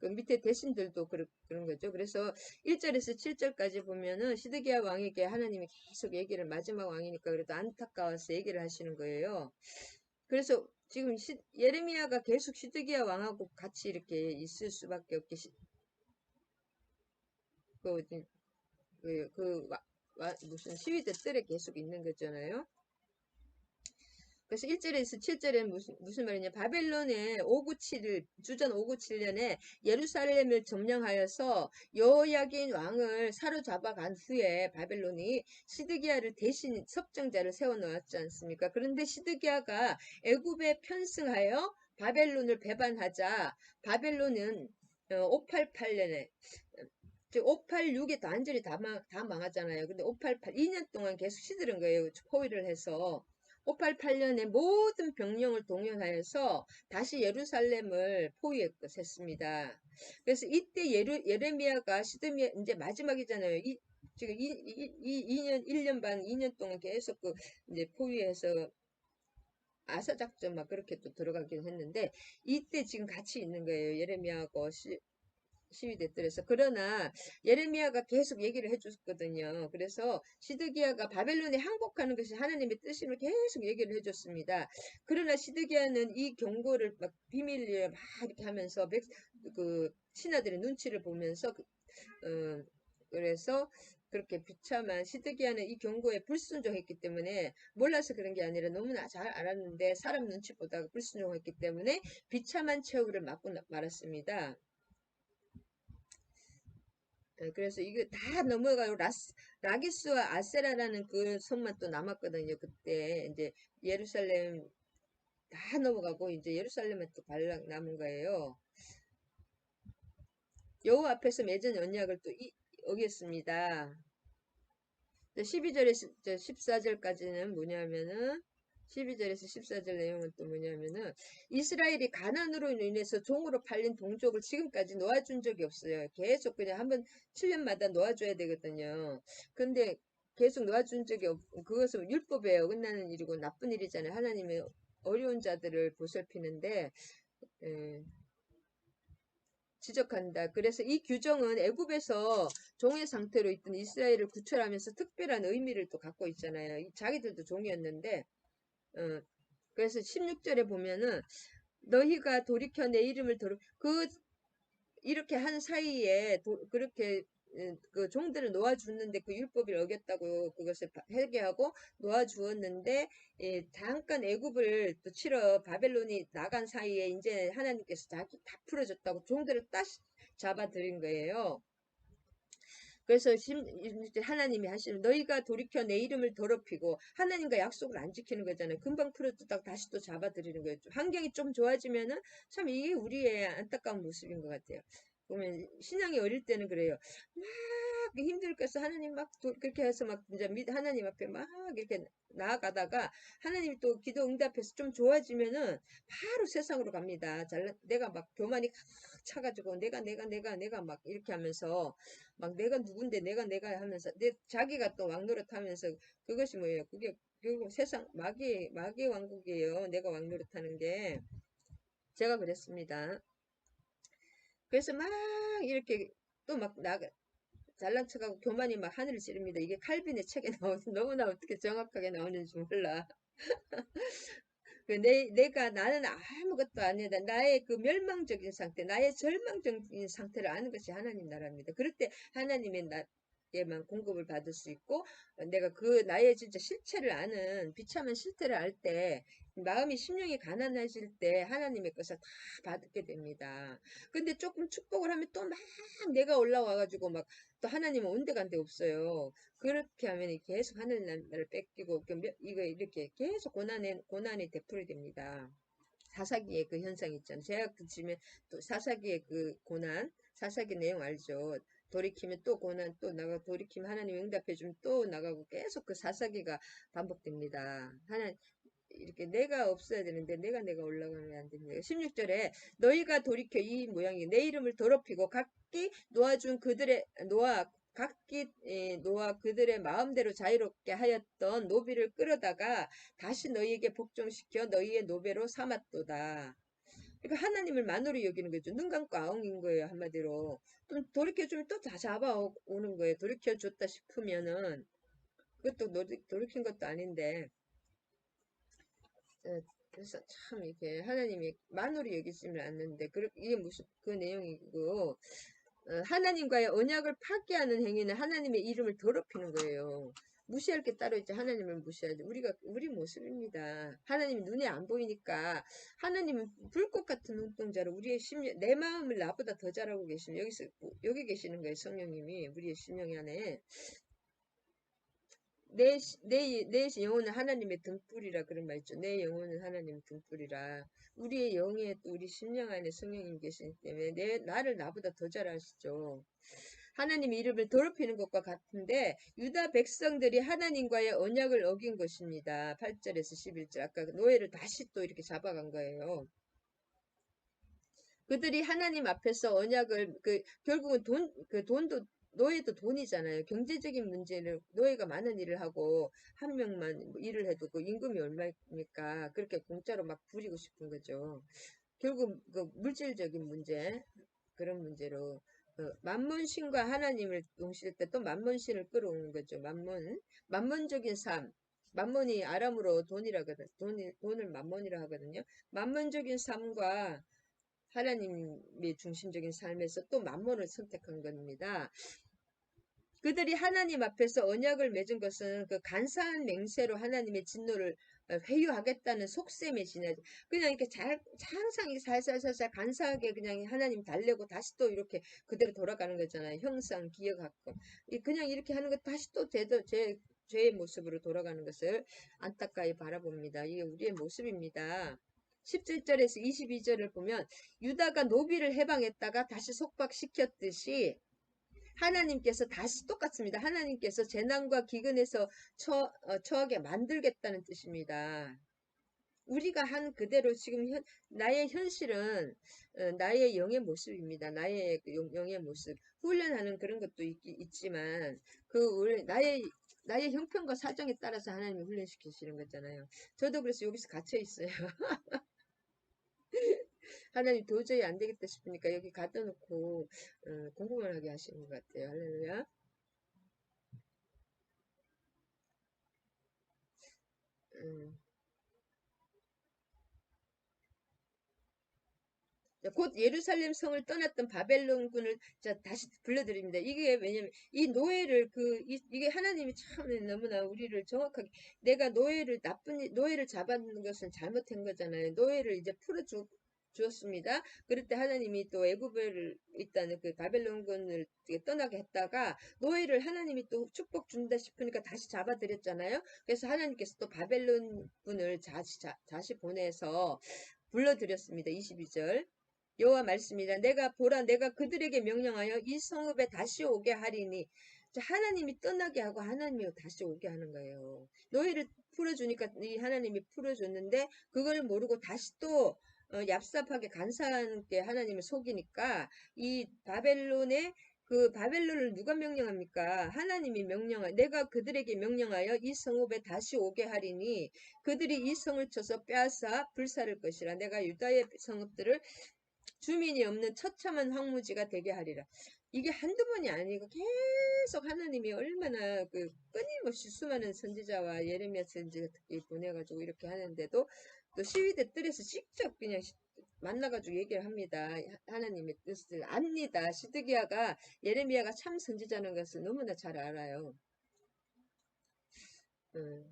그 밑에 대신들도 그런 거죠. 그래서 1절에서 7절까지 보면은 시드기야 왕에게 하나님이 계속 얘기를 마지막 왕이니까 그래도 안타까워서 얘기를 하시는 거예요. 그래서 지금 예레미야가 계속 시드기야 왕하고 같이 이렇게 있을 수밖에 없게 그, 무슨 시위대 뜰에 계속 있는 거잖아요. 그래서 1절에서 7절에는 무슨 말이냐. 바벨론의 597일, 주전 597년에 예루살렘을 점령하여서 여호야긴 왕을 사로잡아 간 후에 바벨론이 시드기야를 대신 섭정자를 세워놓았지 않습니까? 그런데 시드기야가 애굽에 편승하여 바벨론을 배반하자 바벨론은 588년에 586에 완전히 다 망하잖아요. 근데 588, 2년 동안 계속 시드는 거예요. 포위를 해서. 588년에 모든 병력을 동원하여서 다시 예루살렘을 포위했습니다. 그래서 이때 예레미야가 시드미야 이제 마지막이잖아요. 지금 2년, 1년 반, 2년 동안 계속 그 이제 포위해서 아사작전 막 그렇게 또 들어가긴 했는데 이때 지금 같이 있는 거예요. 예레미야하고 시위대들에서. 그러나 예레미야가 계속 얘기를 해줬거든요. 그래서 시드기야가 바벨론에 항복하는 것이 하나님의 뜻임을 계속 얘기를 해줬습니다. 그러나 시드기야는 이 경고를 막 비밀리에 막 이렇게 하면서 그 신하들의 눈치를 보면서 그래서 그렇게 비참한 시드기야는 이 경고에 불순종했기 때문에 몰라서 그런 게 아니라 너무나 잘 알았는데 사람 눈치 보다가 불순종했기 때문에 비참한 최후를 맞고 말았습니다. 그래서 이거 다 넘어가고 라기스와 아세라라는 그 섬만 또 남았거든요. 그때 이제 예루살렘 다 넘어가고 이제 예루살렘에 또 발락 남은 거예요. 여호와 앞에서 맺은 언약을 또 어겼습니다. 12절에서 14절까지는 뭐냐면은 12절에서 14절 내용은 또 뭐냐면은 이스라엘이 가난으로 인해서 종으로 팔린 동족을 지금까지 놓아준 적이 없어요. 계속 그냥 한번 7년마다 놓아줘야 되거든요. 근데 계속 놓아준 적이 없고 그것은 율법에 어긋나는 일이고 나쁜 일이잖아요. 하나님의 어려운 자들을 보살피는데 지적한다. 그래서 이 규정은 애굽에서 종의 상태로 있던 이스라엘을 구출하면서 특별한 의미를 또 갖고 있잖아요. 자기들도 종이었는데 그래서 16절에 보면은 너희가 돌이켜 내 이름을 이렇게 한 사이에 그렇게 그 종들을 놓아주는데 그 율법을 어겼다고 그것을 회개하고 놓아주었는데 잠깐 애굽을 또 치러 바벨론이 나간 사이에 이제 하나님께서 다 풀어줬다고 종들을 딱 잡아들인 거예요. 그래서 하나님이 하시는 너희가 돌이켜 내 이름을 더럽히고 하나님과 약속을 안 지키는 거잖아요. 금방 풀어줬다가 다시 또 잡아들이는 거예요. 환경이 좀 좋아지면은 참 이게 우리의 안타까운 모습인 것 같아요. 보면 신앙이 어릴 때는 그래요. 막 힘들겠어. 하나님 막 그렇게 해서 막 이제 하나님 앞에 막 이렇게 나아가다가 하나님이 또 기도 응답해서 좀 좋아지면은 바로 세상으로 갑니다. 내가 막 교만이 칵 차가지고 내가 막 이렇게 하면서 막 내가 누군데 내가 하면서 자기가 또 왕노릇하면서 그것이 뭐예요? 그게 결국 세상 마귀의 왕국이에요. 내가 왕노릇하는 게 제가 그랬습니다. 그래서 막 이렇게 또 막 잘난 척하고 교만이 막 하늘을 찌릅니다. 이게 칼빈의 책에 너무나 어떻게 정확하게 나오는지 몰라. 내가 나는 아무것도 아니다. 나의 그 멸망적인 상태, 나의 절망적인 상태를 아는 것이 하나님 나라입니다. 그럴 때 하나님의 나에만 공급을 받을 수 있고, 내가 그 나의 진짜 실체를 아는 비참한 실체를 알 때, 마음이 심령이 가난해질 때 하나님의 것을 다 받게 됩니다. 근데 조금 축복을 하면 또 막 내가 올라와가지고 막 또 하나님은 온데간데 없어요. 그렇게 하면 계속 하늘 나라를 뺏기고 이거 이렇게 계속 고난이 되풀이 됩니다. 사사기의 그 현상 있잖아요. 제가 그치면 또 사사기의 그 고난, 사사기 내용 알죠? 돌이키면 또 고난 또 나가고 돌이키면 하나님 응답해주면 또 나가고 계속 그 사사기가 반복됩니다. 이렇게 내가 없어야 되는데 내가 올라가면 안 됩니다. 16절에 너희가 돌이켜 이 모양이 내 이름을 더럽히고 각기 노아 그들의 마음대로 자유롭게 하였던 노비를 끌어다가 다시 너희에게 복종시켜 너희의 노배로 삼았도다. 그러니까 하나님을 만으로 여기는 거죠. 눈 감고 아웅인 거예요. 한마디로. 또 돌이켜주면 또 다 잡아오는 거예요. 돌이켜줬다 싶으면은 그것도 돌이킨 것도 아닌데 그래서 참 이게 하나님이 만으로 여기지를 않는데 이게 무슨 그 내용이고 하나님과의 언약을 파기하는 행위는 하나님의 이름을 더럽히는 거예요. 무시할 게 따로 있지. 하나님을 무시하지. 우리 모습입니다. 하나님이 눈에 안 보이니까 하나님은 불꽃 같은 눈동자로 우리의 심령, 내 마음을 나보다 더 잘하고 계시면 여기 계시는 거예요. 성령님이 우리의 심령 안에. 내 영혼은 하나님의 등불이라 그런 말 있죠. 내 영혼은 하나님의 등불이라. 우리의 영에 또 우리 심령 안에 성령님 계시기 때문에 나를 나보다 더 잘 아시죠. 하나님 이름을 더럽히는 것과 같은데 유다 백성들이 하나님과의 언약을 어긴 것입니다. 8절에서 11절 아까 노예를 다시 또 이렇게 잡아간 거예요. 그들이 하나님 앞에서 언약을 결국은 돈도 노예도 돈이잖아요. 경제적인 문제를 노예가 많은 일을 하고 한 명만 일을 해도 그 임금이 얼마입니까? 그렇게 공짜로 막 부리고 싶은 거죠. 결국 그 물질적인 문제 그런 문제로 만문신과 하나님을 동시에 때 또 만문신을 끌어오는 거죠. 만문적인 삶. 만문이 아람으로 돈이라거든. 돈을 만문이라 하거든요. 만문적인 삶과 하나님의 중심적인 삶에서 또 만문을 선택한 겁니다. 그들이 하나님 앞에서 언약을 맺은 것은 그 간사한 맹세로 하나님의 진노를 회유하겠다는 속셈에 지나죠. 그냥 이렇게 항상 살살살살 간사하게 그냥 하나님 달래고 다시 또 이렇게 그대로 돌아가는 거잖아요. 형상, 기억하고. 그냥 이렇게 하는 것 다시 또 죄의 모습으로 돌아가는 것을 안타까이 바라봅니다. 이게 우리의 모습입니다. 17절에서 22절을 보면 유다가 노비를 해방했다가 다시 속박시켰듯이 하나님께서 다시 똑같습니다. 하나님께서 재난과 기근에서 처하게 만들겠다는 뜻입니다. 우리가 한 그대로 지금 나의 현실은 나의 영의 모습입니다. 나의 영의 모습. 훈련하는 그런 것도 있지만 나의 형편과 사정에 따라서 하나님이 훈련시키시는 거잖아요. 저도 그래서 여기서 갇혀 있어요. 하나님 도저히 안 되겠다 싶으니까 여기 갖다 놓고 공부만 하게 하시는 것 같아요. 할렐루야. 음. 곧 예루살렘 성을 떠났던 바벨론군을 다시 불러드립니다. 이게 왜냐면 이 노예를 이게 하나님이 참 너무나 우리를 정확하게 내가 나쁜 노예를 잡았는 것은 잘못한 거잖아요. 노예를 이제 주었습니다. 그럴 때 하나님이 또 애굽을 있다는 그 바벨론군을 떠나게 했다가 노예를 하나님이 또 축복 준다 싶으니까 다시 잡아들였잖아요. 그래서 하나님께서 또 바벨론군을 다시 보내서 불러드렸습니다. 22절. 여호와 말씀이다. 내가 그들에게 명령하여 이 성읍에 다시 오게 하리니 자, 하나님이 떠나게 하고 하나님이 다시 오게 하는 거예요. 노예를 풀어주니까 이 하나님이 풀어줬는데 그걸 모르고 다시 또 얍삽하게 간사하게 하나님을 속이니까 이 바벨론의 그 바벨론을 누가 명령합니까? 하나님이 명령하 내가 그들에게 명령하여 이 성읍에 다시 오게 하리니 그들이 이 성을 쳐서 빼앗아 불사를 것이라. 내가 유다의 성읍들을 주민이 없는 처참한 황무지가 되게 하리라. 이게 한두 번이 아니고 계속 하나님이 얼마나 그 끊임없이 수많은 선지자와 예레미야 선지자 특히 보내가지고 이렇게 하는데도 또 시위대 뜰에서 직접 그냥 만나가지고 얘기를 합니다. 하나님의 뜻을 압니다. 시드기야가 예레미야가 참 선지자는 것을 너무나 잘 알아요. 음.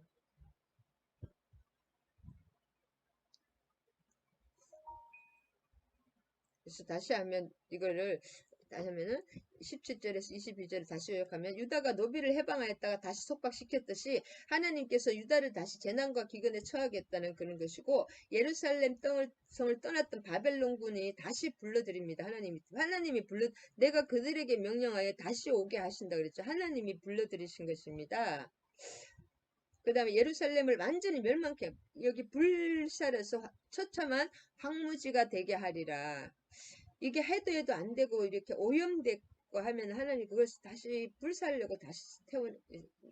그래서 다시 하면 이거를 다시 하면은 17절에서 22절을 다시 요약하면 유다가 노비를 해방하였다가 다시 속박시켰듯이 하나님께서 유다를 다시 재난과 기근에 처하겠다는 그런 것이고 예루살렘 성을 떠났던 바벨론군이 다시 불러들입니다. 하나님이 내가 그들에게 명령하여 다시 오게 하신다 그랬죠. 하나님이 불러들이신 것입니다. 그 다음에 예루살렘을 완전히 멸망케 여기 불살에서 처참한 황무지가 되게 하리라. 이게 해도 안 되고 이렇게 오염되고 하면 하나님 그걸 다시 불살려고 다시 태우는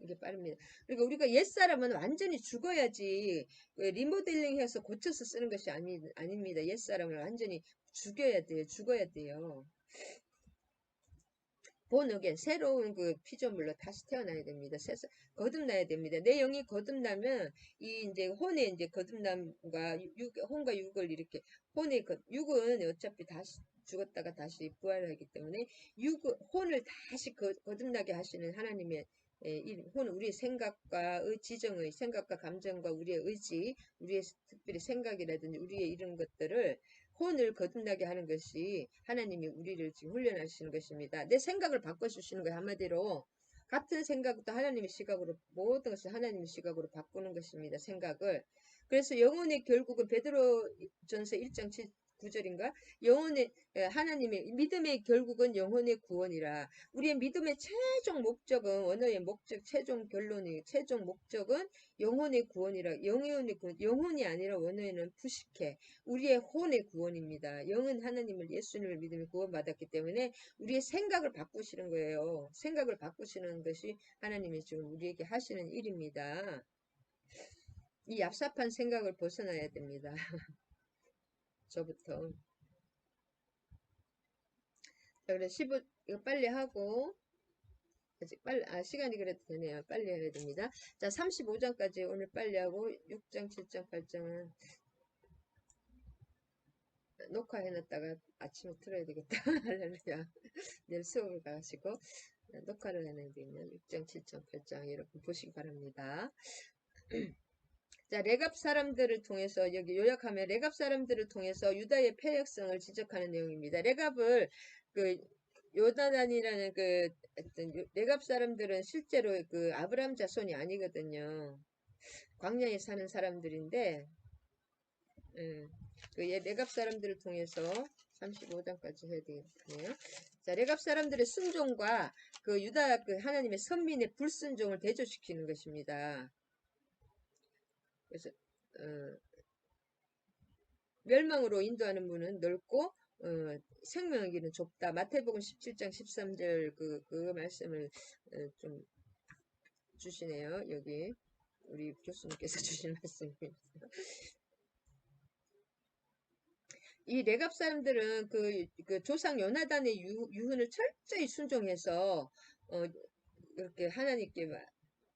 게 빠릅니다. 그러니까 우리가 옛사람은 완전히 죽어야지 리모델링해서 고쳐서 쓰는 것이 아닙니다. 옛사람을 완전히 죽어야 돼요. 본어겐 새로운 그 피조물로 다시 태어나야 됩니다. 거듭나야 됩니다. 내 영이 거듭나면 이 이제 혼의 이제 거듭남과 혼과 육을 이렇게 육은 어차피 다시 죽었다가 다시 부활하기 때문에 혼을 다시 거듭나게 하시는 하나님의 우리의 생각과 지정의 생각과 감정과 우리의 의지, 우리의 특별히 생각이라든지 우리의 이런 것들을 혼을 거듭나게 하는 것이 하나님이 우리를 지금 훈련하시는 것입니다. 내 생각을 바꿔주시는 거예요. 한마디로 같은 생각도 하나님의 시각으로 모든 것을 하나님의 시각으로 바꾸는 것입니다. 생각을. 그래서 영혼의 결국은 베드로전서 1장 9절인가? 하나님의 믿음의 결국은 영혼의 구원이라. 우리의 믿음의 최종 목적은 언어의 최종 목적은 영혼의 구원이라. 영혼이 아니라 원어에는 푸시케. 우리의 혼의 구원입니다. 영은 하나님을 예수님을 믿으며 구원받았기 때문에 우리의 생각을 바꾸시는 거예요. 생각을 바꾸시는 것이 하나님이 지금 우리에게 하시는 일입니다. 이 얍삽한 생각을 벗어나야 됩니다. 저부터. 자, 그래 15 이거 빨리 하고 아직 시간이 그래도 되네요. 빨리 해야 됩니다. 자, 35장까지 오늘 빨리 하고 6장, 7장, 8장은 녹화해놨다가 아침에 틀어야 되겠다. 할렐루야. 내일 수업을 가시고 녹화를 해놔야 되면 6장, 7장, 8장 여러분 보시기 바랍니다. 자, 레갑 사람들을 통해서 여기 요약하면 레갑 사람들을 통해서 유다의 패역성을 지적하는 내용입니다. 레갑을 그 요나단이라는 그 레갑 사람들은 실제로 그 아브람 자손이 아니거든요. 광야에 사는 사람들인데 그 레갑 사람들을 통해서 35장까지 해야 되겠네요. 자, 레갑 사람들의 순종과 그 유다 그 하나님의 선민의 불순종을 대조시키는 것입니다. 그래서 멸망으로 인도하는 문은 넓고 생명의 길은 좁다. 마태복음 17장 13절 그 말씀을 좀 주시네요. 여기 우리 교수님께서 주신 말씀입니다. 이 레갑 사람들은 그 조상 요나단의 유훈을 철저히 순종해서 이렇게 하나님께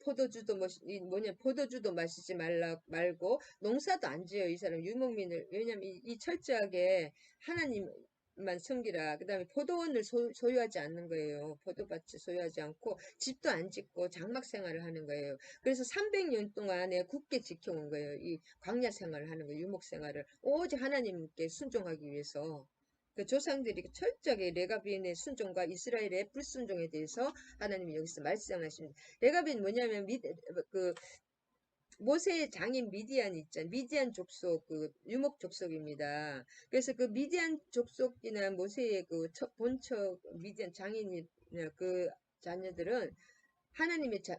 포도주도 마시지 말고 농사도 안 지어요. 이 사람 유목민을 왜냐면 이 철저하게 하나님만 섬기라. 그 다음에 포도원을 소유하지 않는 거예요. 포도밭을 소유하지 않고 집도 안 짓고 장막 생활을 하는 거예요. 그래서 300년 동안에 굳게 지켜온 거예요. 이 광야 생활을 하는 거예요. 유목 생활을 오직 하나님께 순종하기 위해서. 그 조상들이 철저하게 레가비인의 순종과 이스라엘의 불순종에 대해서 하나님이 여기서 말씀하십니다. 레가비는 뭐냐면 그 모세의 장인 미디안 있잖아요. 미디안 족속 그 유목 족속입니다. 그래서 그 미디안 족속이나 모세의 그 본처 미디안 장인이 그 자녀들은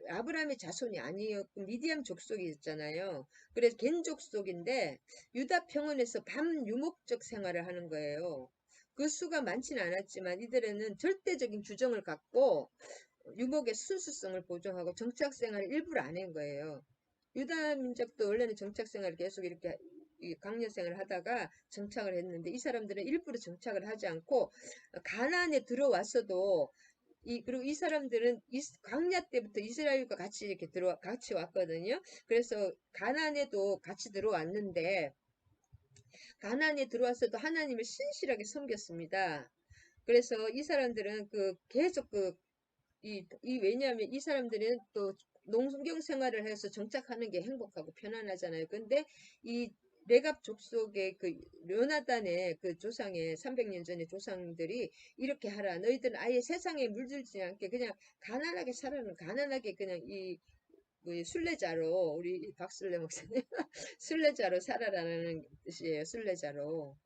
아브라함의 자손이 아니었고 미디안 족속이었잖아요. 그래서 겐 족속인데 유다 평원에서 반유목적 생활을 하는 거예요. 그 수가 많지는 않았지만 이들에는 절대적인 규정을 갖고 유목의 순수성을 보존하고 정착 생활을 일부러 안 한 거예요. 유다 민족도 원래는 정착 생활을 계속 이렇게 강요 생활을 하다가 정착을 했는데 이 사람들은 일부러 정착을 하지 않고 가나안에 들어왔어도 그리고 이 사람들은 광야 때부터 이스라엘과 같이 이렇게 같이 왔거든요. 그래서 가나안에도 같이 들어왔는데 가나안에 들어왔어도 하나님을 신실하게 섬겼습니다. 그래서 이 사람들은 계속 왜냐하면 이 사람들은 또 농경 생활을 해서 정착하는 게 행복하고 편안하잖아요. 근데 이 레갑 족속의 요나단의 조상의 300년 전의 조상들이 이렇게 하라. 너희들은 아예 세상에 물들지 않게 그냥 가난하게 살아는 가난하게 그냥 순례자로 우리 박순례 목사님 순례자로 살아라는 뜻이에요. 순례자로.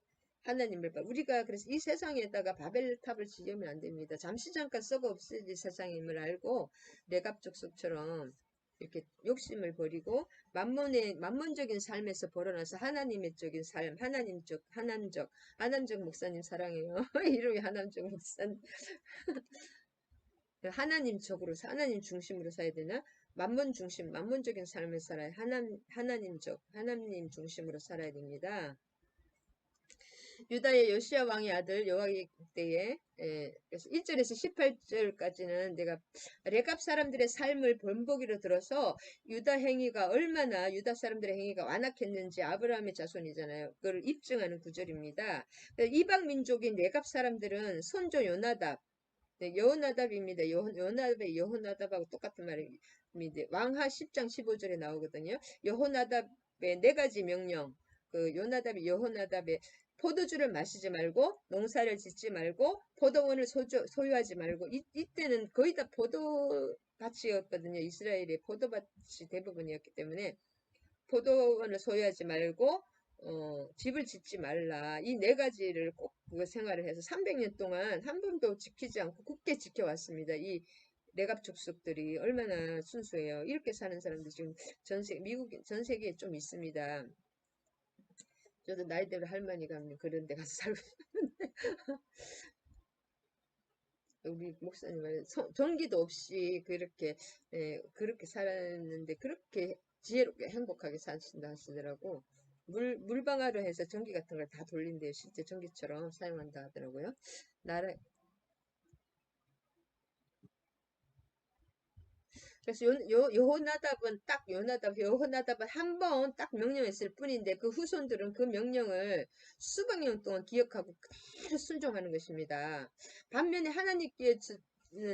하나님을 우리가 그래서 이 세상에다가 바벨탑을 지으면 안 됩니다. 잠시 잠깐 썩어 없어질 세상임을 알고 레갑 족속처럼 이렇게 욕심을 버리고 만몬적인 삶에서 벗어나서 하나님의 쪽인 삶, 하나님적 목사님 사랑해요. 이름이 하나님적 목사님. 하나님 중심으로 살아야 되나? 만몬적인 삶을 살아야 하나님 중심으로 살아야 됩니다. 유다의 요시야 왕의 아들 여호와기 때에 그래서 1절에서 18절까지는 내가 레갑 사람들의 삶을 본보기로 들어서 유다 사람들의 행위가 완악했는지 아브라함의 자손이잖아요. 그걸 입증하는 구절입니다. 이방 민족인 레갑 사람들은 손조 요나답 네, 여호나답입니다. 여호나답하고 똑같은 말입니다. 왕하 10장 15절에 나오거든요. 여호나답의 4가지 명령. 요나답이 여호나답의 포도주를 마시지 말고 농사를 짓지 말고 포도원을 소유하지 말고 이때는 거의 다 포도밭이었거든요. 이스라엘의 포도밭이 대부분이었기 때문에 포도원을 소유하지 말고 집을 짓지 말라. 이 4가지를 꼭 생활을 해서 300년 동안 한 번도 지키지 않고 굳게 지켜왔습니다. 이 레갑 족속들이 얼마나 순수해요. 이렇게 사는 사람들 지금 미국 전 세계에 좀 있습니다. 저도 나이대로 할머니가 그런 데 가서 살고 싶은데 우리 목사님 말은 전기도 없이 그렇게 살았는데 그렇게 지혜롭게 행복하게 사신다 하시더라고. 물방아로 해서 전기 같은 걸 다 돌린대요. 실제 전기처럼 사용한다 하더라고요. 그래서 여호나답은 한 번 딱 명령했을 뿐인데 그 후손들은 그 명령을 수백 년 동안 기억하고 그대로 순종하는 것입니다. 반면에 하나님께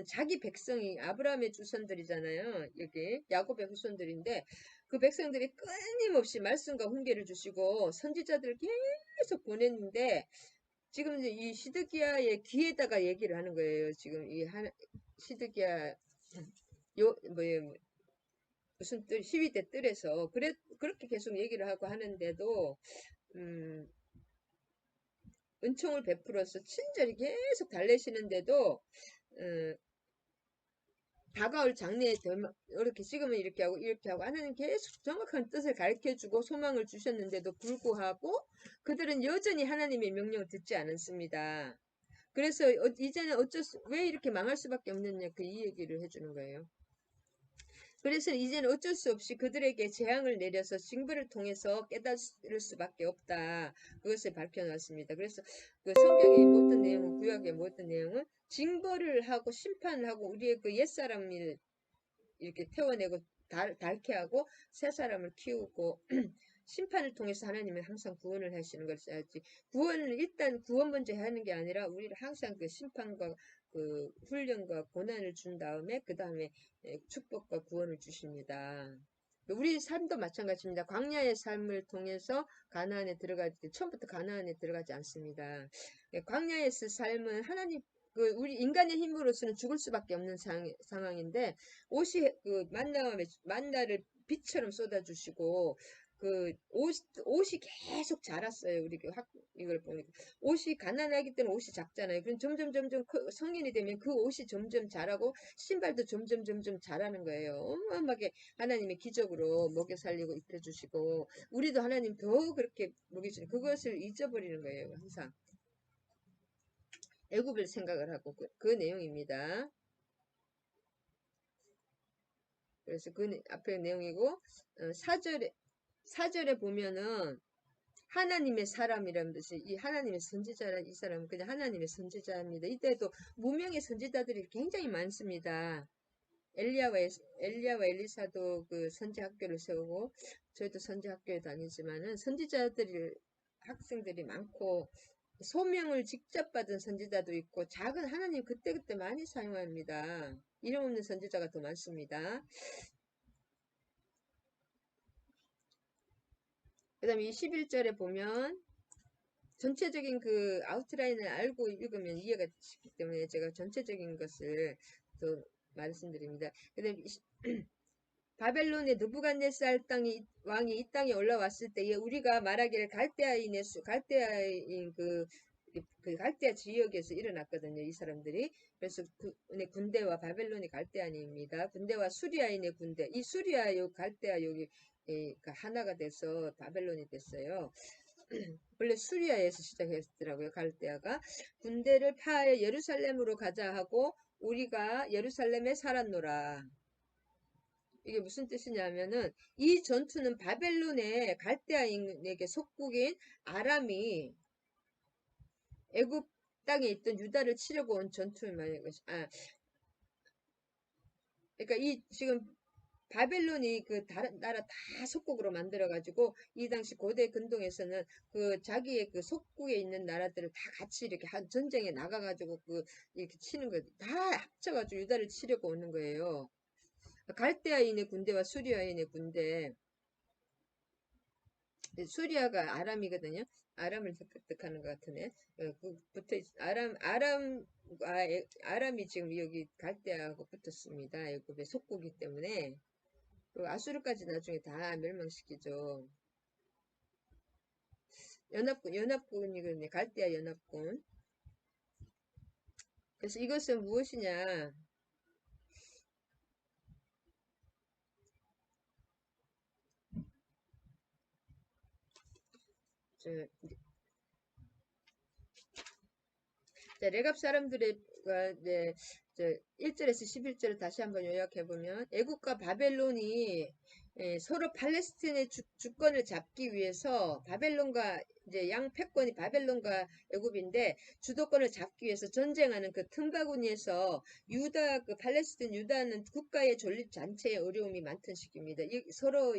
자기 백성이 아브라함의 주선들이잖아요. 여기 야곱의 후손들인데 그 백성들이 끊임없이 말씀과 훈계를 주시고 선지자들을 계속 보냈는데 지금 이제 이 시드기야의 귀에다가 얘기를 하는 거예요. 지금 시드기야 무슨 시위 때 뜰에서 그렇게 계속 얘기를 하고 하는데도 은총을 베풀어서 친절히 계속 달래시는데도 다가올 장래에 이렇게 지금은 이렇게 하고 하나님 계속 정확한 뜻을 가르쳐주고 소망을 주셨는데도 불구하고 그들은 여전히 하나님의 명령을 듣지 않았습니다. 그래서 이제는 왜 이렇게 망할 수밖에 없느냐 이 얘기를 해주는 거예요. 그래서 이제는 어쩔 수 없이 그들에게 재앙을 내려서 징벌을 통해서 깨달을 수밖에 없다. 그것을 밝혀놨습니다. 그래서 성경의 모든 내용은 구약의 모든 내용은 징벌을 하고 심판을 하고 우리의 옛사람을 이렇게 태워내고 닳게 하고 새 사람을 키우고 심판을 통해서 하나님은 항상 구원을 하시는 걸 써야지. 일단 구원 먼저 하는 게 아니라 우리를 항상 심판과 훈련과 고난을 준 다음에 그 다음에 축복과 구원을 주십니다. 우리 삶도 마찬가지입니다. 광야의 삶을 통해서 가나안에 들어갈 때 처음부터 가나안에 들어가지 않습니다. 광야에서 삶은 하나님 우리 인간의 힘으로서는 죽을 수밖에 없는 상황인데 옷이 만나를 빛처럼 쏟아주시고 옷이 계속 자랐어요. 우리 이걸 보니까. 옷이 가난하기 때문에 옷이 작잖아요. 그럼 점점 성인이 되면 그 옷이 점점 자라고 신발도 점점 자라는 거예요. 어마어마하게 하나님의 기적으로 먹여 살리고 입혀주시고 우리도 하나님 더 그렇게 먹여주는 그것을 잊어버리는 거예요. 항상. 애굽을 생각을 하고 그 내용입니다. 그래서 그 앞에 내용이고 4절에 보면은 하나님의 사람이라는 뜻이 이 하나님의 선지자라 이 사람은 그냥 하나님의 선지자입니다. 이때도 무명의 선지자들이 굉장히 많습니다. 엘리야와 엘리사도 그 선지 학교를 세우고 저희도 선지 학교에 다니지만은 선지자들이 학생들이 많고 소명을 직접 받은 선지자도 있고 작은 하나님 그때그때 많이 사용합니다. 이름 없는 선지자가 더 많습니다. 그 다음에 이 11절에 보면 전체적인 그 아웃라인을 알고 읽으면 이해가 되기 때문에 제가 전체적인 것을 또 말씀드립니다. 그 다음에 바벨론의 느부갓네살 왕이 이 땅에 올라왔을 때에 우리가 말하기를 갈대아인 그 갈대아 지역에서 일어났거든요. 이 사람들이. 그래서 군대와 바벨론이 갈대아인입니다. 군대와 수리아인의 군대. 이 수리아 요 갈대아 여기 하나가 돼서 바벨론이 됐어요. 원래 수리아에서 시작했더라고요. 갈대아가. 군대를 파하여 예루살렘으로 가자 하고 우리가 예루살렘에 살았노라. 이게 무슨 뜻이냐면은 이 전투는 바벨론의 갈대아인에게 속국인 아람이 애굽 땅에 있던 유다를 치려고 온 전투를 말하는 것이 그러니까 이 지금 바벨론이 그 다른 나라 다 속국으로 만들어 가지고 이 당시 고대 근동에서는 그 자기의 그 속국에 있는 나라들을 다 같이 이렇게 한 전쟁에 나가 가지고 그 이렇게 치는 거 다 합쳐 가지고 유다를 치려고 오는 거예요. 갈대아인의 군대와 수리아인의 군대. 수리아가 아람이거든요. 아람을 획득하는 것 같으네. 아람이 지금 여기 갈대아하고 붙었습니다. 애굽의 속국이기 때문에. 아수르까지 나중에 다 멸망시키죠. 연합군이거든요. 갈대아 연합군. 그래서 이것은 무엇이냐? 레갑 사람들의 네, 1절에서 11절을 다시 한번 요약해보면 애국과 바벨론이 서로 팔레스틴의 주권을 잡기 위해서 바벨론과 이제 양패권이 바벨론과 애굽인데 주도권을 잡기 위해서 전쟁하는 그 틈바구니에서 그 팔레스틴 유다는 국가의 존립 잔체에 어려움이 많던 시기입니다. 서로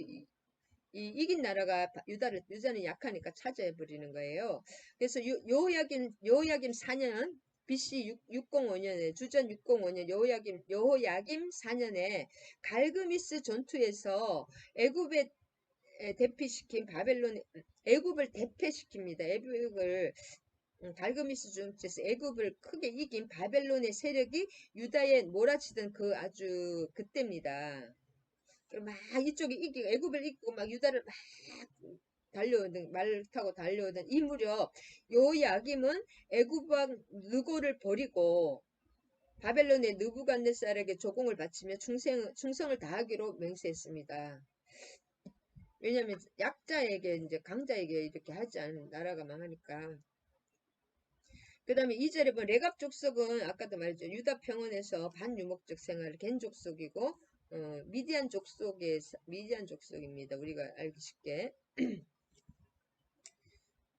이긴 나라가 유다는 약하니까 차지해 버리는 거예요. 그래서 여호야김 4년 BC 605년에 주전 605년 여호야김 4년에 갈그미스 전투에서 애굽에 대피시킨 애굽을 대패시킵니다. 갈그미스 전투에서 애굽을 크게 이긴 바벨론의 세력이 유다에 몰아치던 그 아주 그때입니다. 막 이쪽이 이기고 애굽을 이기고 막 유다를 막 달려오던 말 타고 달려오던 이 무렵 요야김은 애굽 왕 느고를 버리고 바벨론의 느부갓네살에게 조공을 바치며 충성을 다하기로 맹세했습니다. 왜냐하면 약자에게 이제 강자에게 이렇게 하지 않은 나라가 망하니까. 그 다음에 2절에 보면 레갑 족속은 아까도 말했죠. 유다 평원에서 반유목적 생활을 갠 족속이고 미디안 족속입니다. 우리가 알기 쉽게.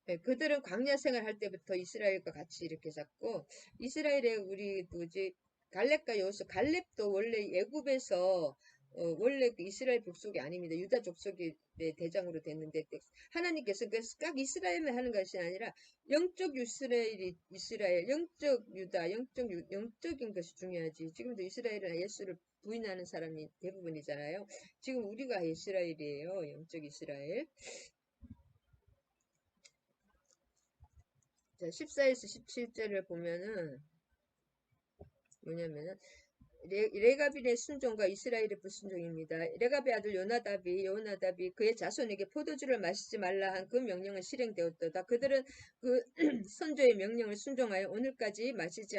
네, 그들은 광야 생활할 때부터 이스라엘과 같이 이렇게 잡고 이스라엘의 우리 뭐지 갈렙과 여호수 갈렙도 원래 애굽에서 원래 그 이스라엘 족속이 아닙니다. 유다 족속이 대장으로 됐는데 하나님께서 꼭 이스라엘만 하는 것이 아니라 영적 이스라엘, 영적 유다, 영적인 것이 중요하지. 지금도 이스라엘은 예수를 부인하는 사람이 대부분이잖아요. 지금 우리가 이스라엘이에요. 영적 이스라엘. 자, 14에서 17절을 보면은 뭐냐면은 레갑의 순종과 이스라엘의 불순종입니다. 레갑의 아들 요나답이 그의 자손에게 포도주를 마시지 말라 한 그 명령은 실행되었도다. 그들은 그 선조의 명령을 순종하여 오늘까지 마시지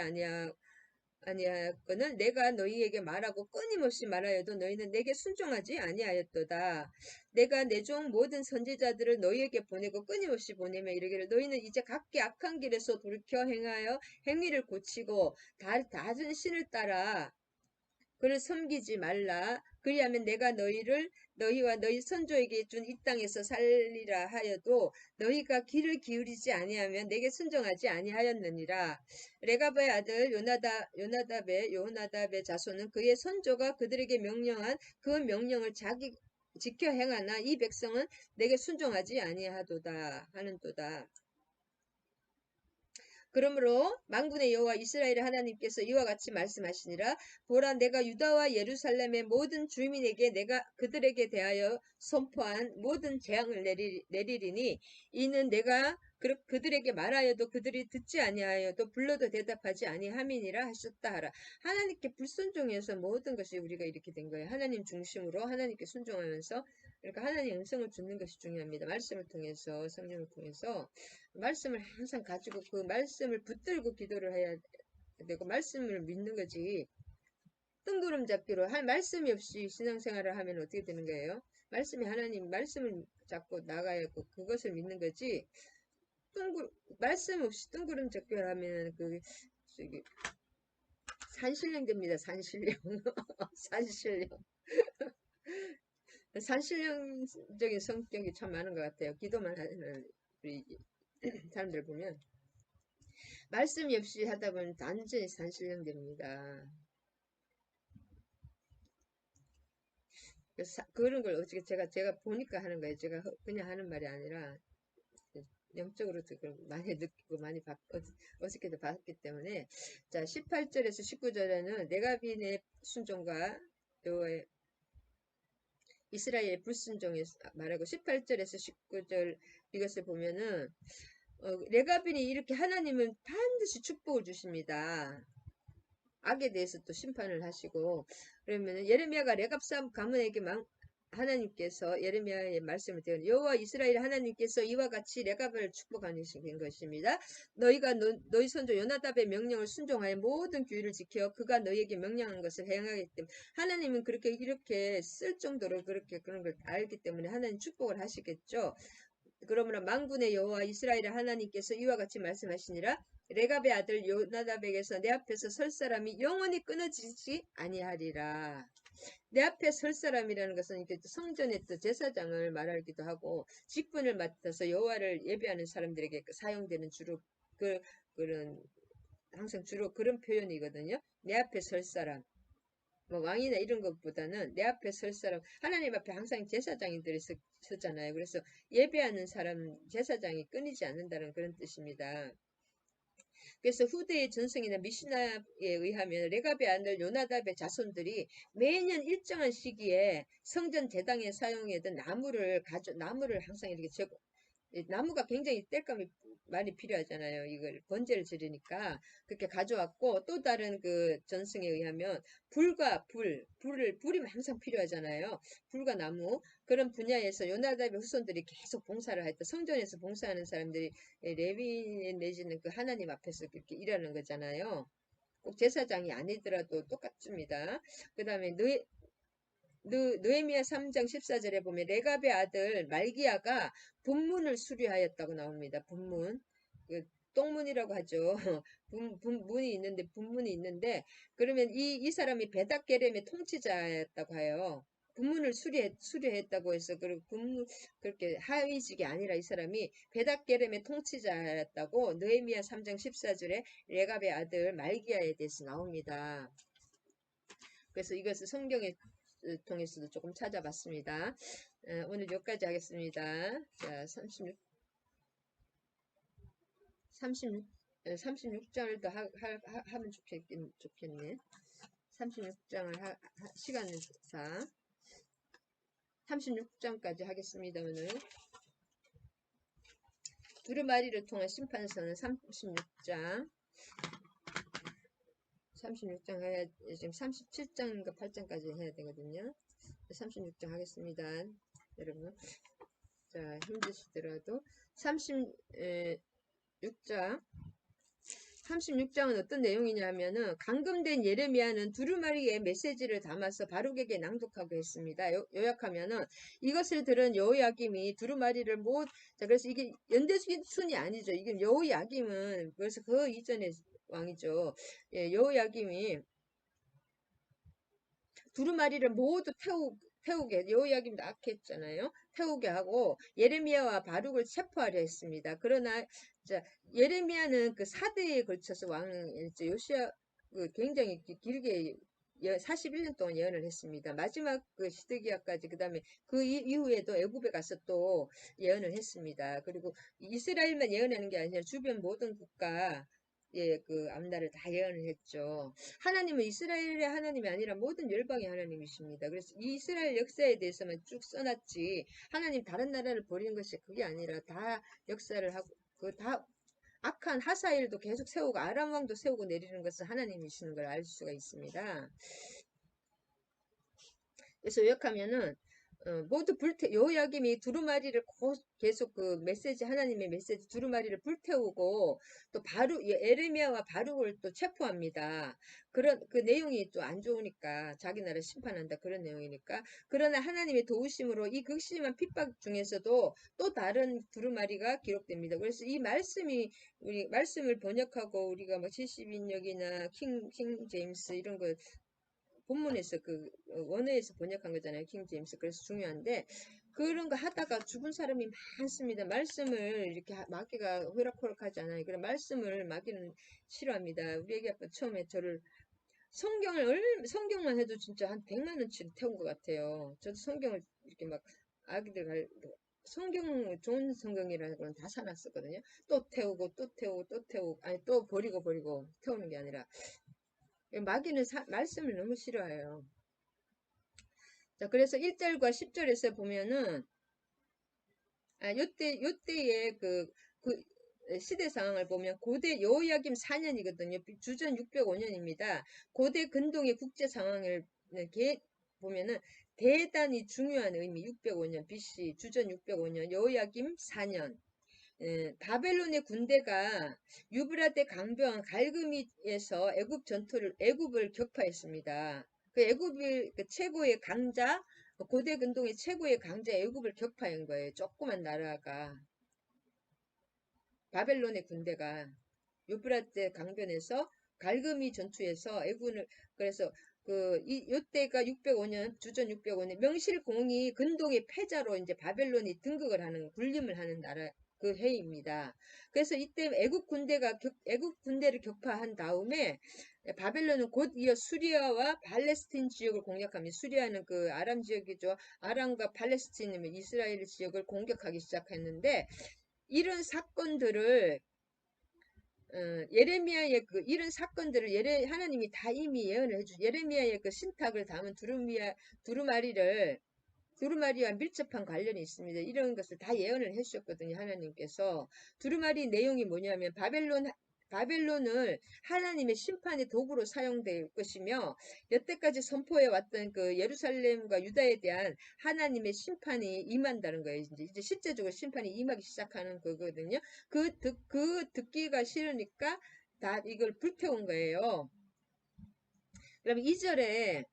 아니하였거늘 내가 너희에게 말하고 끊임없이 말하여도 너희는 내게 순종하지 아니하였도다. 내가 내 종 모든 선지자들을 너희에게 보내고 끊임없이 보내며 이르기를 너희는 이제 각기 악한 길에서 돌이켜 행하여 행위를 고치고 다른 신을 따라 그를 섬기지 말라. 그리하면 내가 너희와 너희 선조에게 준 이 땅에서 살리라 하여도 너희가 귀를 기울이지 아니하면 내게 순종하지 아니하였느니라. 레갑의 아들 요나답의 자손은 그의 선조가 그들에게 명령한 그 명령을 지켜 행하나 이 백성은 내게 순종하지 아니하도다 하는도다. 그러므로 만군의 여호와 이스라엘의 하나님께서 이와 같이 말씀하시니라. 보라, 내가 유다와 예루살렘의 모든 주민에게 내가 그들에게 대하여 선포한 모든 재앙을 내리리니 이는 내가 그들에게 말하여도 그들이 듣지 아니하여도 불러도 대답하지 아니함이니라 하셨다 하라. 하나님께 불순종해서 모든 것이 우리가 이렇게 된 거예요. 하나님 중심으로 하나님께 순종하면서 그러니까 하나님 음성을 듣는 것이 중요합니다. 말씀을 통해서 성령을 통해서 말씀을 항상 가지고 그 말씀을 붙들고 기도를 해야 되고 말씀을 믿는 거지. 뜬구름 잡기로 할 말씀이 없이 신앙생활을 하면 어떻게 되는 거예요? 말씀이 하나님 말씀을 잡고 나가야 하고 그것을 믿는 거지. 말씀 없이 뜬구름 잡기를 하면 그 저기 산신령 됩니다. 산신령. 산신령. 산신령적인 성격이 참 많은 것 같아요. 기도만 하는 우리 사람들 보면 말씀이 없이 하다 보면 완전히 산신령됩니다. 그래서 그런 걸 어떻게 제가 보니까 하는 거예요. 제가 그냥 하는 말이 아니라 영적으로도 많이 느끼고 많이 어저께도 봤기 때문에 자 18절에서 19절에는 레갑인의 순종과 여호와의 이스라엘의 불순종에 말하고 18절에서 19절 이것을 보면은 레갑인이 이렇게 하나님은 반드시 축복을 주십니다. 악에 대해서 또 심판을 하시고 그러면 예레미야가 레갑 가문에게 하나님께서 예레미야의 말씀을 드린 여호와 이스라엘 하나님께서 이와 같이 레갑을 축복하신 것입니다. 너희가 너희 선조 요나답의 명령을 순종하여 모든 규율을 지켜 그가 너희에게 명령한 것을 행하기 때문에 하나님은 이렇게 쓸 정도로 그런 걸 알기 때문에 하나님 축복을 하시겠죠. 그러므로 만군의 여호와 이스라엘의 하나님께서 이와 같이 말씀하시니라. 레갑의 아들 요나답에게서 내 앞에서 설 사람이 영원히 끊어지지 아니하리라. 내 앞에 설 사람이라는 것은 이렇게 성전의 또 제사장을 말하기도 하고 직분을 맡아서 여호와를 예배하는 사람들에게 사용되는 주로 그런 항상 주로 그런 표현이거든요. 내 앞에 설 사람. 뭐 왕이나 이런 것보다는 내 앞에 설 사람, 하나님 앞에 항상 제사장인들이 서잖아요. 그래서 예배하는 사람 제사장이 끊이지 않는다는 그런 뜻입니다. 그래서 후대의 전승이나 미시나에 의하면 레갑의 아들 요나답의 자손들이 매년 일정한 시기에 성전 제당에 사용하던 나무를 항상 이렇게 나무가 굉장히 땔감이 많이 필요하잖아요. 이걸 번제를 지르니까 그렇게 가져왔고 또 다른 그 전승에 의하면 불이 항상 필요하잖아요. 불과 나무 그런 분야에서 요나답의 후손들이 계속 봉사를 했다. 성전에서 봉사하는 사람들이 레위 내지는 그 하나님 앞에서 그렇게 일하는 거잖아요. 꼭 제사장이 아니더라도 똑같습니다. 그 다음에 느헤미야 3장 14절에 보면 레갑의 아들 말기야가 분문을 수리하였다고 나옵니다. 분문. 똥문이라고 하죠. 분문이 있는데 그러면 이 사람이 베닥게렘의 통치자였다고 해요. 분문을 수리했다고 해서 그렇게 하위직이 아니라 이 사람이 베닥게렘의 통치자였다고 느헤미야 3장 14절에 레갑의 아들 말기야에 대해서 나옵니다. 그래서 이것을 성경에 통해서도 조금 찾아봤습니다. 오늘 여기까지 하겠습니다. 자, 36장을 더 하면 좋겠네. 36장을 시간상 36장까지 하겠습니다. 오늘 두루마리를 통한 심판서는 36장 36장 해야, 지금 37장인가 8장까지 해야 되거든요. 36장 하겠습니다. 여러분. 자, 힘드시더라도. 36장은 어떤 내용이냐면은, 감금된 예레미야는 두루마리에 메시지를 담아서 바룩에게 낭독하고 했습니다. 요약하면은, 이것을 들은 여호야김이 두루마리를 자, 그래서 이게 연대순이 아니죠. 이게 여호야김은 벌써 그 이전의 왕이죠. 예, 여호야김이 두루마리를 모두 태우게 여호야김 낙했잖아요. 태우게 하고 예레미야와 바룩을 체포하려 했습니다. 그러나 자, 예레미야는 그 4대에 걸쳐서 왕이죠. 요시야 굉장히 길게 41년 동안 예언을 했습니다. 마지막 그 시드기야까지 그다음에 그 이후에도 애굽에 가서 또 예언을 했습니다. 그리고 이스라엘만 예언하는 게 아니라 주변 모든 국가 예, 그 앞날을 다 예언을 했죠. 하나님은 이스라엘의 하나님이 아니라 모든 열방의 하나님이십니다. 그래서 이 이스라엘 역사에 대해서만 쭉 써놨지 하나님 다른 나라를 버리는 것이 그게 아니라 다 역사를 하고 그 다 악한 하사일도 계속 세우고 아람 왕도 세우고 내리는 것은 하나님이시는 걸 알 수가 있습니다. 그래서 요약하면은 모두 여호야김이 두루마리를 계속 그 메시지 하나님의 메시지 두루마리를 불태우고 또 에레미야와 바룩을 또 체포합니다. 그런 그 내용이 또 안 좋으니까 자기 나라 심판한다 그런 내용이니까 그러나 하나님의 도우심으로 이 극심한 핍박 중에서도 또 다른 두루마리가 기록됩니다. 그래서 이 우리 말씀을 번역하고 우리가 뭐 70인역이나 킹 제임스 이런 거 본문에서 원어에서 번역한 거잖아요. 킹 제임스. 그래서 중요한데 그런 거 하다가 죽은 사람이 많습니다. 말씀을 이렇게 마귀가 호락호락하지 않아요. 그런 말씀을 마귀는 싫어합니다. 우리 애기 아빠 처음에 저를 성경만 해도 진짜 한 100만 원치를 태운 것 같아요. 저도 성경을 이렇게 막 아기들 성경 좋은 성경이라는 다 사놨었거든요. 또 태우고 또 태우고 또 태우고 아니 또 버리고 태우는 게 아니라 마귀는 말씀을 너무 싫어해요. 자, 그래서 1절과 10절에서 보면은, 요때의 그 시대 상황을 보면 고대 여호야김 4년이거든요. 주전 605년입니다. 고대 근동의 국제 상황을 이렇게 보면은 대단히 중요한 의미 605년 BC 주전 605년 여호야김 4년 바벨론의 군대가 유브라데 강변 갈그미에서 애굽을 격파했습니다. 그 애굽의 그 최고의 강자 고대 근동의 최고의 강자 애굽을 격파한 거예요. 조그만 나라가 바벨론의 군대가 유브라데 강변에서 갈그미 전투에서 애굽을 그래서 요때가 605년 주전 605년 명실공히 근동의 패자로 이제 바벨론이 등극을 하는 군림을 하는 나라 그 해입니다. 그래서 이때 애굽 군대를 격파한 다음에 바벨론은 곧 이어 수리아와 팔레스틴 지역을 공략합니다. 수리아는 그 아람 지역이죠. 아람과 팔레스틴이면 이스라엘 지역을 공격하기 시작했는데 이런 사건들을 예레미야의 이런 사건들을 하나님이 다 이미 예언을 예레미야의 그 신탁을 담은 두루마리와 밀접한 관련이 있습니다. 이런 것을 다 예언을 해주셨거든요. 하나님께서. 두루마리 내용이 뭐냐면 바벨론을 하나님의 심판의 도구로 사용될 것이며 여태까지 선포해 왔던 그 예루살렘과 유다에 대한 하나님의 심판이 임한다는 거예요. 이제 실제적으로 심판이 임하기 시작하는 거거든요. 듣기가 싫으니까 다 이걸 불태운 거예요. 그럼 2절에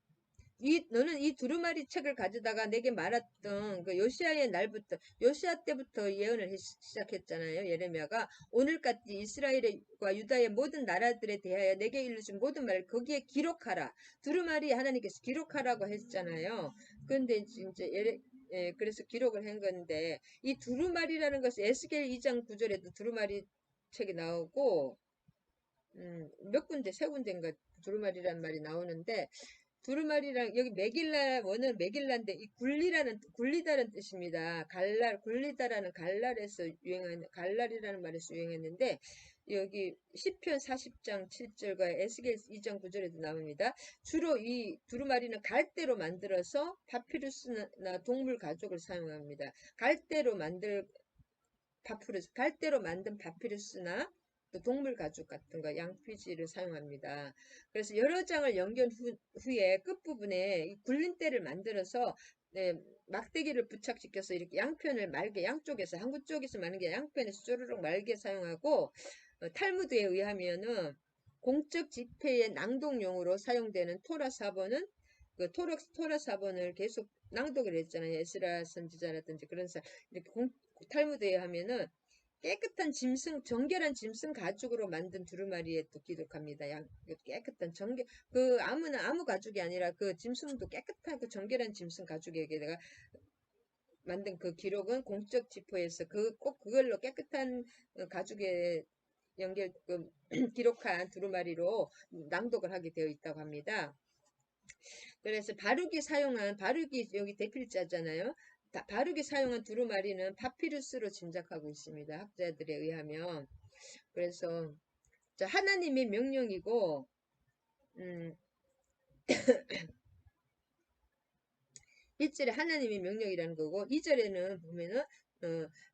너는 이 두루마리 책을 가져다가 내게 말했던 그 요시아의 날부터 요시아 때부터 예언을 시작했잖아요. 예레미야가 오늘까지 이스라엘과 유다의 모든 나라들에 대하여 내게 일러준 모든 말을 거기에 기록하라. 두루마리 하나님께서 기록하라고 했잖아요. 그런데 이제 그래서 기록을 한 건데 이 두루마리라는 것은 에스겔 2장 9절에도 두루마리 책이 나오고 몇 군데 세 군데인가 두루마리라는 말이 나오는데 두루마리랑 여기 원어는 메길라인데 이 굴리다는 뜻입니다. 굴리다라는 갈랄이라는 말에서 유행했는데 여기 시편 40장 7절과 에스겔 2장 9절에도 나옵니다. 주로 이 두루마리는 갈대로 만들어서 파피루스나 동물 가죽을 사용합니다. 갈대로 만든 파피루스나 또 동물 가죽 같은 거 양피지를 사용합니다. 그래서 여러 장을 연결 후에 끝부분에 이 굴림대를 만들어서 네, 막대기를 부착시켜서 이렇게 양편을 말게 양쪽에서 한구 쪽에서 마는 게 양편에서 쪼르륵 말게 사용하고 탈무드에 의하면은 공적 집회의 낭독용으로 사용되는 토라 사본은 그 토라 사본을 계속 낭독을 했잖아요. 에스라 선지자라든지 그런 사람 이렇게 탈무드에 하면은 깨끗한 짐승, 정결한 짐승 가죽으로 만든 두루마리에 또 기록합니다. 깨끗한 아무 가죽이 아니라 그 짐승도 깨끗하고 정결한 짐승 가죽에다가 만든 그 기록은 공적 지포에서 꼭 그걸로 깨끗한 가죽에 기록한 두루마리로 낭독을 하게 되어 있다고 합니다. 그래서 바룩이 여기 대필자잖아요. 바룩이 사용한 두루마리는 파피루스로 짐작하고 있습니다. 학자들에 의하면. 그래서 자, 하나님의 명령이고 1절에 하나님의 명령이라는 거고 2절에는 보면은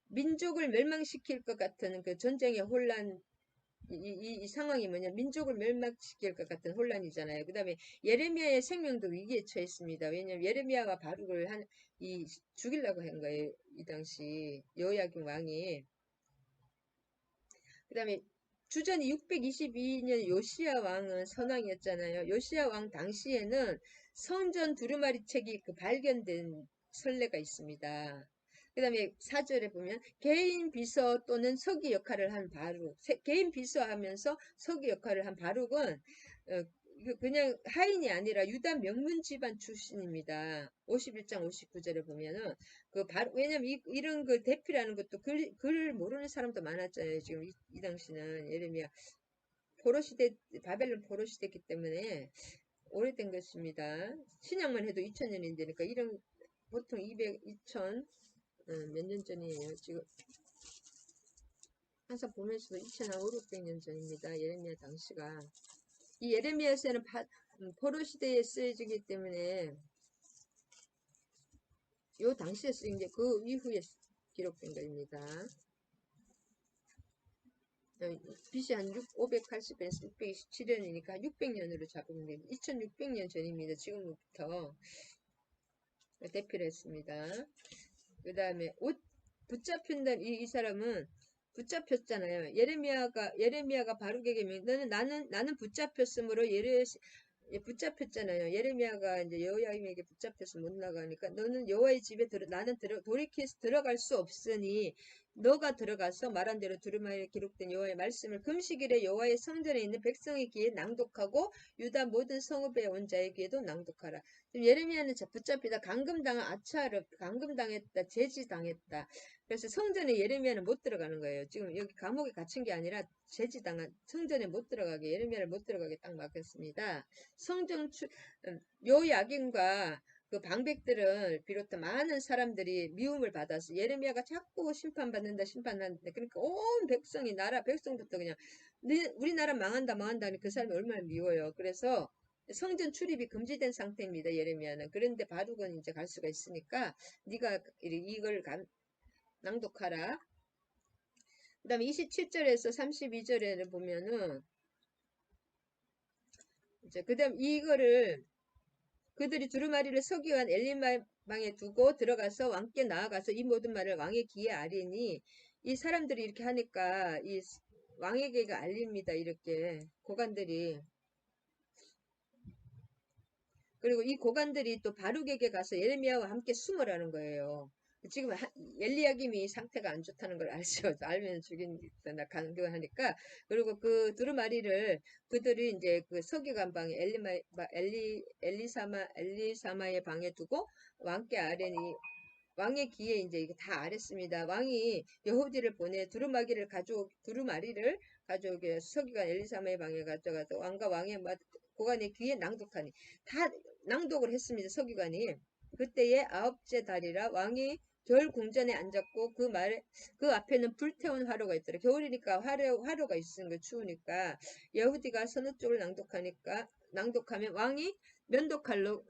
민족을 멸망시킬 것 같은 그 전쟁의 혼란 이 상황이 뭐냐 민족을 멸망시킬 것 같은 혼란이잖아요. 그 다음에 예레미야의 생명도 위기에 처했습니다. 왜냐하면 예레미야와 바룩을 죽이려고 한 거예요. 이 당시 여호야김 왕이. 그 다음에 주전이 622년 요시야 왕은 선왕이었잖아요. 요시야 왕 당시에는 성전 두루마리 책이 발견된 선례가 있습니다. 그 다음에 4절에 보면 개인 비서 또는 서기 역할을 한 바룩, 개인 비서하면서 서기 역할을 한 바룩은 그냥 하인이 아니라 유다 명문 집안 출신입니다. 51장 59절에 보면은 왜냐면 이런 그 대피라는 것도 글을 모르는 사람도 많았잖아요. 지금 이 당시는 예레미야 바벨론 포로 시대이기 때문에 오래된 것입니다. 신약만 해도 2000년이 되니까 이런 보통 2000 몇 년 전이에요. 지금 항상 보면서도 2500년 전입니다. 예레미야 당시가. 이 예레미야서는 포로 시대에 쓰여지기 때문에 요 당시에 쓰인 게 그 이후에 기록된 것입니다. BC 한 580에서 627년이니까 600년으로 잡으면 됩니다. 2600년 전입니다. 지금부터 대피를 했습니다. 그 다음에 붙잡힌다 이 사람은 붙잡혔잖아요. 예레미야가 바룩에게 나는 붙잡혔으므로 붙잡혔잖아요. 예레미야가 이제 여호야김에게 붙잡혀서 못 나가니까 너는 여호와의 집에 나는 돌이켜서 들어갈 수 없으니 너가 들어가서 말한 대로 두루마리에 기록된 여호와의 말씀을 금식일에 여호와의 성전에 있는 백성의 귀에 낭독하고 유다 모든 성읍에 온 자의 귀에도 낭독하라. 지금 예레미야는 붙잡히다 감금당했다, 제지당했다. 그래서 성전에 예레미야는 못 들어가는 거예요. 지금 여기 감옥에 갇힌 게 아니라 성전에 못 들어가게 예레미야를 못 들어가게 딱 막혔습니다. 요야긴과 그 방백들을 비롯한 많은 사람들이 미움을 받아서 예레미야가 자꾸 심판받는다. 그러니까 온 백성이 백성부터 그냥 우리나라 망한다 하니 그 사람이 얼마나 미워요. 그래서 성전 출입이 금지된 상태입니다. 예레미야는. 그런데 바룩은 이제 갈 수가 있으니까 네가 이걸 낭독하라. 그 다음에 27절에서 32절에 보면은 이제 그 다음 이거를 그들이 두루마리를 서기관 엘리마 방에 두고 들어가서 왕께 나아가서 이 모든 말을 왕의 귀에 아리니 이 사람들이 이렇게 하니까 이 왕에게가 알립니다. 이렇게 고관들이. 그리고 이 고관들이 또 바룩에게 가서 예레미야와 함께 숨으라는 거예요. 지금 엘리야김이 상태가 안 좋다는 걸 알죠. 알면 죽인다 강교하니까. 그리고 그 두루마리를 그들이 이제 그 서기관방에 엘리사마의 방에 두고 왕의 귀에 이제 이게 다 알았습니다. 왕이 여호디를 보내 두루마리를 가져오게 서기관 엘리사마의 방에 가져가서 왕과 왕의 고관의 귀에 낭독하니 다 낭독을 했습니다. 서기관이. 그때의 아홉째 달이라 왕이 겨울 궁전에 앉았고 그 앞에는 불태운 화로가 있더라. 겨울이니까 화로가 있으는 거 추우니까 여후디가 서너 쪽을 낭독하면 왕이 면도칼로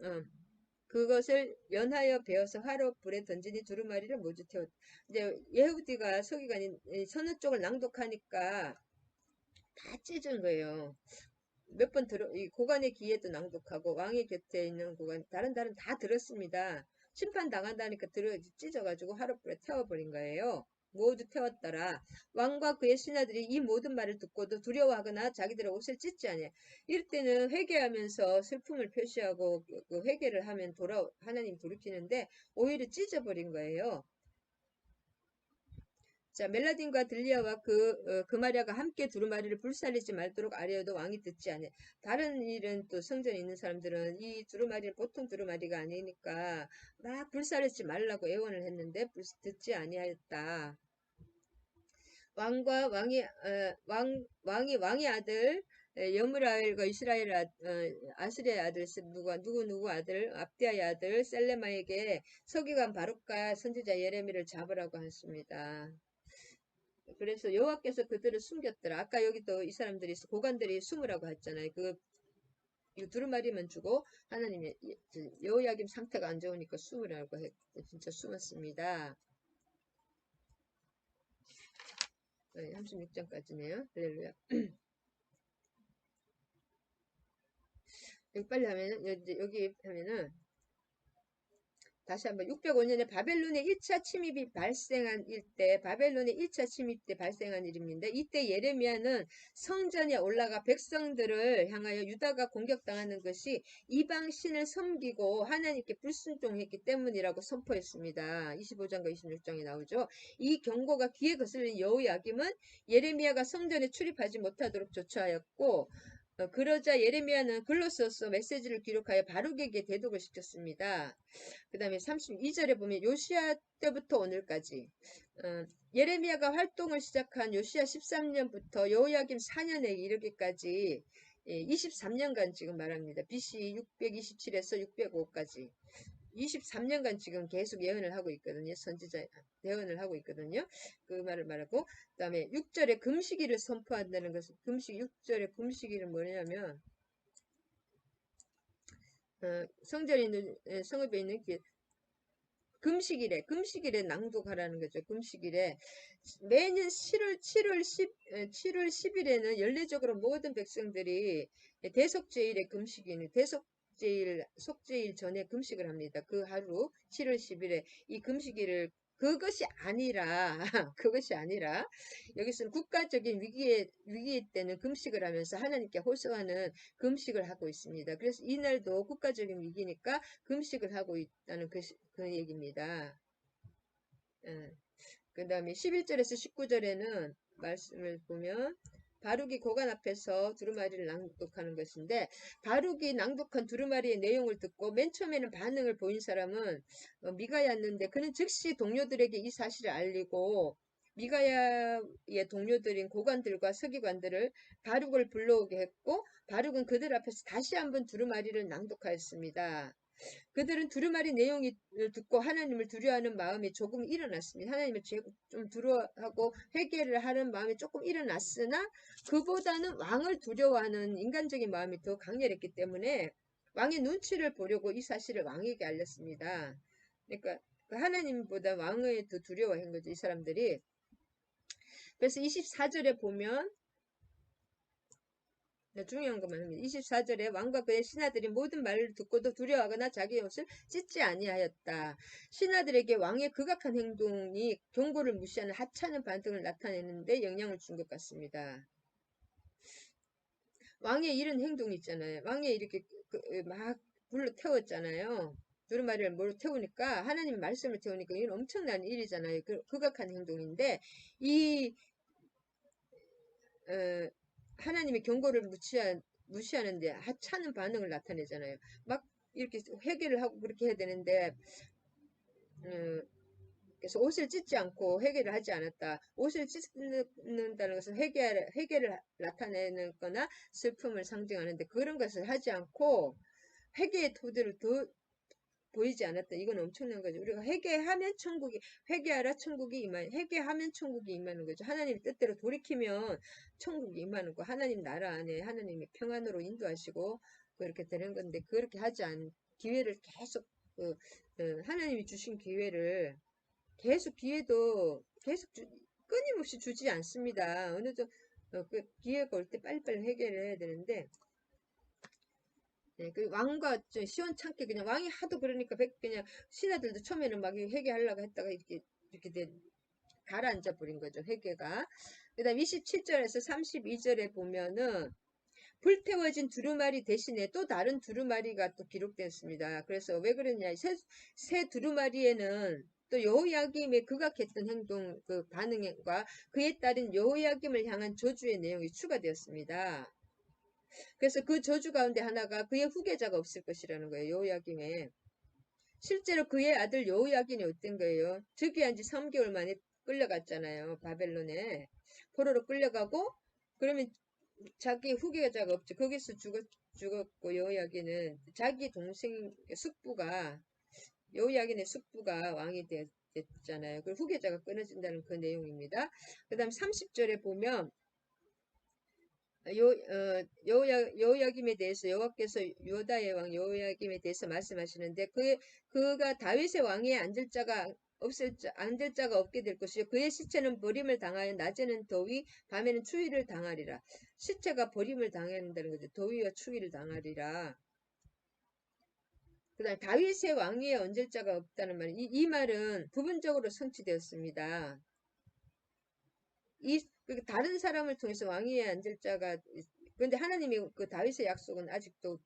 그것을 연하여 베어서 화로 불에 던지니 두루마리를 모두 태웠다. 이제 예후디가 서기관이 서너 쪽을 낭독하니까 다 찢은 거예요. 몇 번 이 고관의 기에도 낭독하고 왕의 곁에 있는 고관 다른 다 들었습니다. 심판 당한다니까 찢어가지고 하룻불에 태워버린 거예요. 모두 태웠더라. 왕과 그의 신하들이 이 모든 말을 듣고도 두려워하거나 자기들의 옷을 찢지 아니해. 이럴 때는 회개하면서 슬픔을 표시하고 그 회개를 하면 하나님 돌이키는데 오히려 찢어버린 거예요. 자, 멜라딘과 들리아와 그마리아가 함께 두루마리를 불살리지 말도록 아뢰어도 왕이 듣지 않아. 다른 일은 또 성전에 있는 사람들은 이 두루마리는 보통 두루마리가 아니니까 막 불살리지 말라고 애원을 했는데 듣지 아니하였다. 왕의 아들 여므라엘과 이스라엘 아스리의 아들 누구 아들 압디아의 아들 셀레마에게 서기관 바룩과 선지자 예레미를 잡으라고 했습니다. 그래서 여호와께서 그들을 숨겼더라. 아까 여기 또 이 사람들이 고관들이 숨으라고 했잖아요. 이 두루마리만 주고 하나님이 여호야김 상태가 안 좋으니까 숨으라고 했고 진짜 숨었습니다. 네, 36장까지네요. 할렐루야. 여기 빨리 하면은 여기 하면은 다시 한번 605년에 바벨론의 1차 침입이 발생한 일때 바벨론의 1차 침입 때 발생한 일입니다. 이때 예레미야는 성전에 올라가 백성들을 향하여 유다가 공격당하는 것이 이방 신을 섬기고 하나님께 불순종했기 때문이라고 선포했습니다. 25장과 26장에 나오죠. 이 경고가 귀에 거슬린 여호야김은 예레미야가 성전에 출입하지 못하도록 조처하였고 그러자 예레미야는 글로 써서 메시지를 기록하여 바룩에게 대독을 시켰습니다. 그 다음에 32절에 보면 요시야 때부터 오늘까지 예레미야가 활동을 시작한 요시야 13년부터 여호야김 4년에 이르기까지 23년간 지금 말합니다. BC 627에서 605까지 23년간 지금 계속 예언을 하고 있거든요. 선지자 예언을 하고 있거든요. 그 말을 말하고 그 다음에 6절에 금식일을 선포한다는 것은 6절에 금식일은 뭐냐면 성전에 있는 성읍에 있는 금식일에 낭독하라는 거죠. 금식일에 매년 7월 10일에는 연례적으로 모든 백성들이 대속제일에 금식일, 속죄일 전에 금식을 합니다. 그 하루 7월 10일에 이 금식일을 그것이 아니라 그것이 아니라 여기서는 국가적인 위기 때는 금식을 하면서 하나님께 호소하는 금식을 하고 있습니다. 그래서 이날도 국가적인 위기니까 금식을 하고 있다는 그 얘기입니다. 그 다음에 11절에서 19절에는 말씀을 보면 바룩이 고관 앞에서 두루마리를 낭독하는 것인데 바룩이 낭독한 두루마리의 내용을 듣고 맨 처음에는 반응을 보인 사람은 미가야였는데 그는 즉시 동료들에게 이 사실을 알리고 미가야의 동료들인 고관들과 서기관들을 바룩을 불러오게 했고 바룩은 그들 앞에서 다시 한번 두루마리를 낭독하였습니다. 그들은 두루마리 내용을 듣고 하나님을 두려워하는 마음이 조금 일어났습니다. 하나님을 좀 두려워하고 회개를 하는 마음이 조금 일어났으나 그보다는 왕을 두려워하는 인간적인 마음이 더 강렬했기 때문에 왕의 눈치를 보려고 이 사실을 왕에게 알렸습니다. 그러니까 하나님보다 왕을 더 두려워한 거죠. 이 사람들이. 그래서 24절에 보면 중요한 것만 합니다. 24절에 왕과 그의 신하들이 모든 말을 듣고도 두려워하거나 자기 옷을 찢지 아니하였다. 신하들에게 왕의 극악한 행동이 경고를 무시하는 하찮은 반응을 나타내는데 영향을 준 것 같습니다. 왕의 이런 행동이 있잖아요. 왕의 이렇게 막 불로 태웠잖아요. 두루마리를 물로 태우니까 하나님 말씀을 태우니까 이건 엄청난 일이잖아요. 극악한 행동인데 이 하나님의 경고를 무시하는데 하찮은 반응을 나타내잖아요. 막 이렇게 회개를 하고 그렇게 해야 되는데 그래서 옷을 찢지 않고 회개를 하지 않았다. 옷을 찢는다는 것은 회개를 나타내는 거나 슬픔을 상징하는데 그런 것을 하지 않고 회개의 토대를 더 보이지 않았다. 이건 엄청난 거죠. 우리가 회개하라 천국이 회개하면 천국이 임하는 거죠. 하나님 뜻대로 돌이키면 천국이 임하는 거. 하나님 나라 안에 하나님이 평안으로 인도하시고 그렇게 되는 건데 그렇게 하지 않은 기회를 계속 하나님이 주신 기회를 계속 기회도 끊임없이 주지 않습니다. 그 기회가 올 때 빨리빨리 해결을 해야 되는데, 네, 그 왕과 좀 시원찮게 그냥 왕이 하도 그러니까 그냥 신하들도 처음에는 막 회개하려고 했다가 이렇게 가라앉아 버린 거죠, 회개가. 그 다음 27절에서 32절에 보면은 불태워진 두루마리 대신에 또 다른 두루마리가 또 기록되었습니다. 그래서 왜 그랬냐, 새 두루마리에는 또 여호야김의 극악했던 행동, 그 반응과 그에 따른 여호야김을 향한 저주의 내용이 추가되었습니다. 그래서 그 저주 가운데 하나가 그의 후계자가 없을 것이라는 거예요. 여호야김의. 실제로 그의 아들 여호야김이 어떤 거예요? 즉위한 지 3개월 만에 끌려갔잖아요. 바벨론에. 포로로 끌려가고 그러면 자기 후계자가 없죠. 거기서 죽었고 여호야김은 자기 동생 숙부가 여호야김의 숙부가 왕이 됐잖아요. 그 후계자가 끊어진다는 그 내용입니다. 그 다음 30절에 보면 여호야김에 대해서 여호와께서 유다의 왕 여호야김에 대해서 말씀하시는데 그가 다윗의 왕위에 앉을 자가 없게 될 것이요 그의 시체는 버림을 당하여 낮에는 더위 밤에는 추위를 당하리라. 시체가 버림을 당한다는 거죠. 더위와 추위를 당하리라. 그다음 다윗의 왕위에 앉을 자가 없다는 말. 이 말은 부분적으로 성취되었습니다. 다른 사람을 통해서 왕위에 앉을 자가, 그런데 하나님이 그 다윗의 약속은 아직도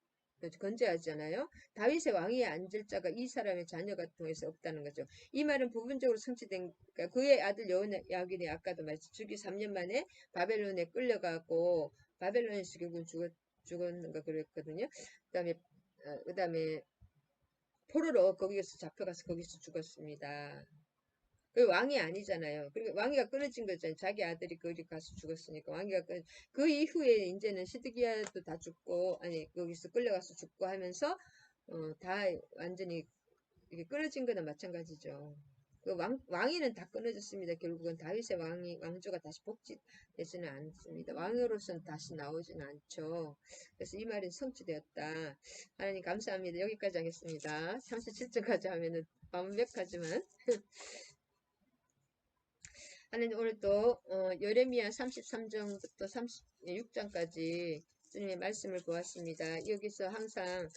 건재하잖아요. 다윗의 왕위에 앉을 자가 이 사람의 자녀가 통해서 없다는 거죠. 이 말은 부분적으로 성취된, 그러니까 그의 아들 여호야긴이 아까도 말했죠. 주기 3년 만에 바벨론에 끌려가고, 바벨론에서 결국 죽었는가 그랬거든요. 그다음에 포로로 거기서 잡혀가서 거기서 죽었습니다. 그 왕이 아니잖아요. 그러니까 왕위가 끊어진 거잖아요. 자기 아들이 거기 가서 죽었으니까 그 이후에 이제는 시드기야도 다 죽고 아니 거기서 끌려가서 죽고 하면서 다 완전히 이게 끊어진 거나 마찬가지죠. 그 왕위는 다 끊어졌습니다. 결국은 다윗의 왕조가 다시 복지되지는 않습니다. 왕으로서는 다시 나오지는 않죠. 그래서 이 말은 성취되었다. 하나님 감사합니다. 여기까지 하겠습니다. 37절까지 하면은 완벽하지만 하나님 오늘 또 예레미야 33장부터 36장까지 주님의 말씀을 보았습니다. 여기서 항상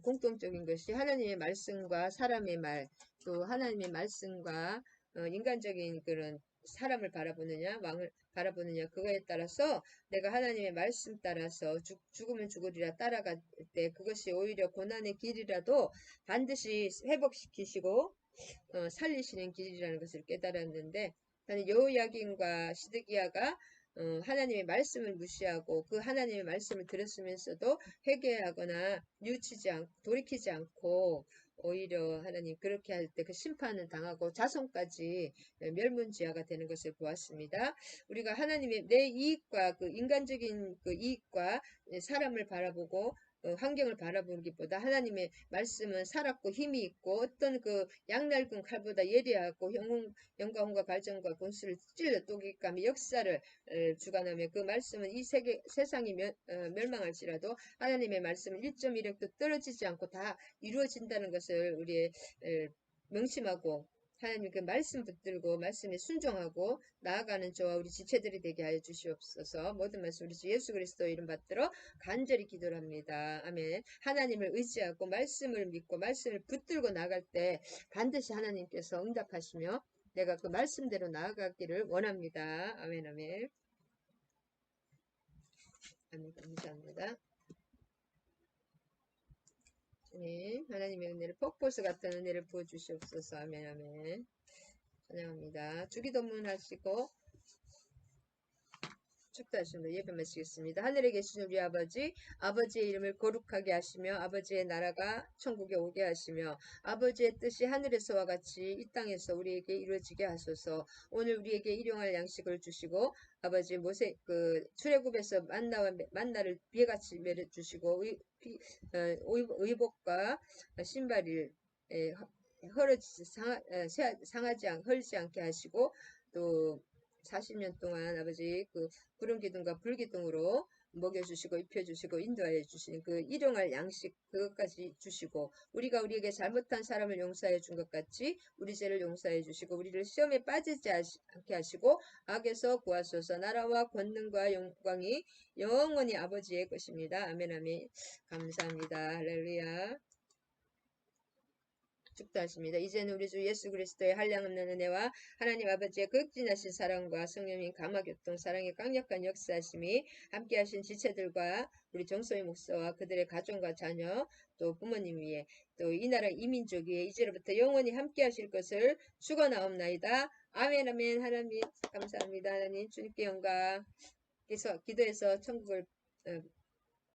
공통적인 것이 하나님의 말씀과 사람의 말, 또 하나님의 말씀과 인간적인 그런 사람을 바라보느냐, 왕을 바라보느냐, 그거에 따라서 내가 하나님의 말씀 따라서 죽으면 죽으리라 따라갈 때 그것이 오히려 고난의 길이라도 반드시 회복시키시고 살리시는 길이라는 것을 깨달았는데 여호야긴과 시드기야가 하나님의 말씀을 무시하고 그 하나님의 말씀을 들었으면서도 회개하거나 돌이키지 않고 오히려 하나님 그렇게 할 때 그 심판을 당하고 자손까지 멸문지하가 되는 것을 보았습니다. 우리가 하나님의 내 이익과 그 인간적인 그 이익과 사람을 바라보고 환경을 바라보기보다 하나님의 말씀은 살았고 힘이 있고 어떤 그 양날근 칼보다 예리하고 영광과 발전과 권수를 찔러 또기까지 역사를 주관하며 그 말씀은 이 세상이 멸망할지라도 하나님의 말씀은 1.1획도 떨어지지 않고 다 이루어진다는 것을 우리의 명심하고 하나님 그 말씀 붙들고 말씀에 순종하고 나아가는 저와 우리 지체들이 되게 하여 주시옵소서. 모든 말씀 우리 주 예수 그리스도 이름 받들어 간절히 기도를 합니다. 아멘. 하나님을 의지하고 말씀을 믿고 말씀을 붙들고 나갈 때 반드시 하나님께서 응답하시며 내가 그 말씀대로 나아가기를 원합니다. 아멘 아멘. 아멘 감사합니다. 주님 하나님의 은혜를 폭포수 같은 은혜를 부어주시옵소서. 아멘 아멘. 찬양합니다. 주기도문 하시고 축도하시며 예배 마치겠습니다. 하늘에 계신 우리 아버지, 아버지의 이름을 거룩하게 하시며 아버지의 나라가 천국에 오게 하시며 아버지의 뜻이 하늘에서와 같이 이 땅에서 우리에게 이루어지게 하소서. 오늘 우리에게 일용할 양식을 주시고 아버지 출애굽에서 만나를 비같이 내려 주시고 의복과 신발을 흐르지 상하지 않게 하시고 또 40년 동안 아버지 그 구름 기둥과 불 기둥으로 먹여주시고 입혀주시고 인도하여 주신 그 일용할 양식 그것까지 주시고 우리가 우리에게 잘못한 사람을 용서해 준 것 같이 우리 죄를 용서해 주시고 우리를 시험에 빠지지 않게 하시고 악에서 구하소서. 나라와 권능과 영광이 영원히 아버지의 것입니다. 아멘 아멘. 감사합니다. 할렐루야. 축도하십니다. 이제는 우리 주 예수 그리스도의 한량없는 은혜와 하나님 아버지의 극진하신 사랑과 성령님 감화교통 사랑의 강력한 역사하심이 함께하신 지체들과 우리 정소희 목사와 그들의 가정과 자녀 또 부모님 위에 또 이 나라 이민족 위에 이제로부터 영원히 함께하실 것을 축원하옵나이다. 아멘 아멘. 하나님 감사합니다. 하나님 주님께 영광. 그래서 기도해서 천국을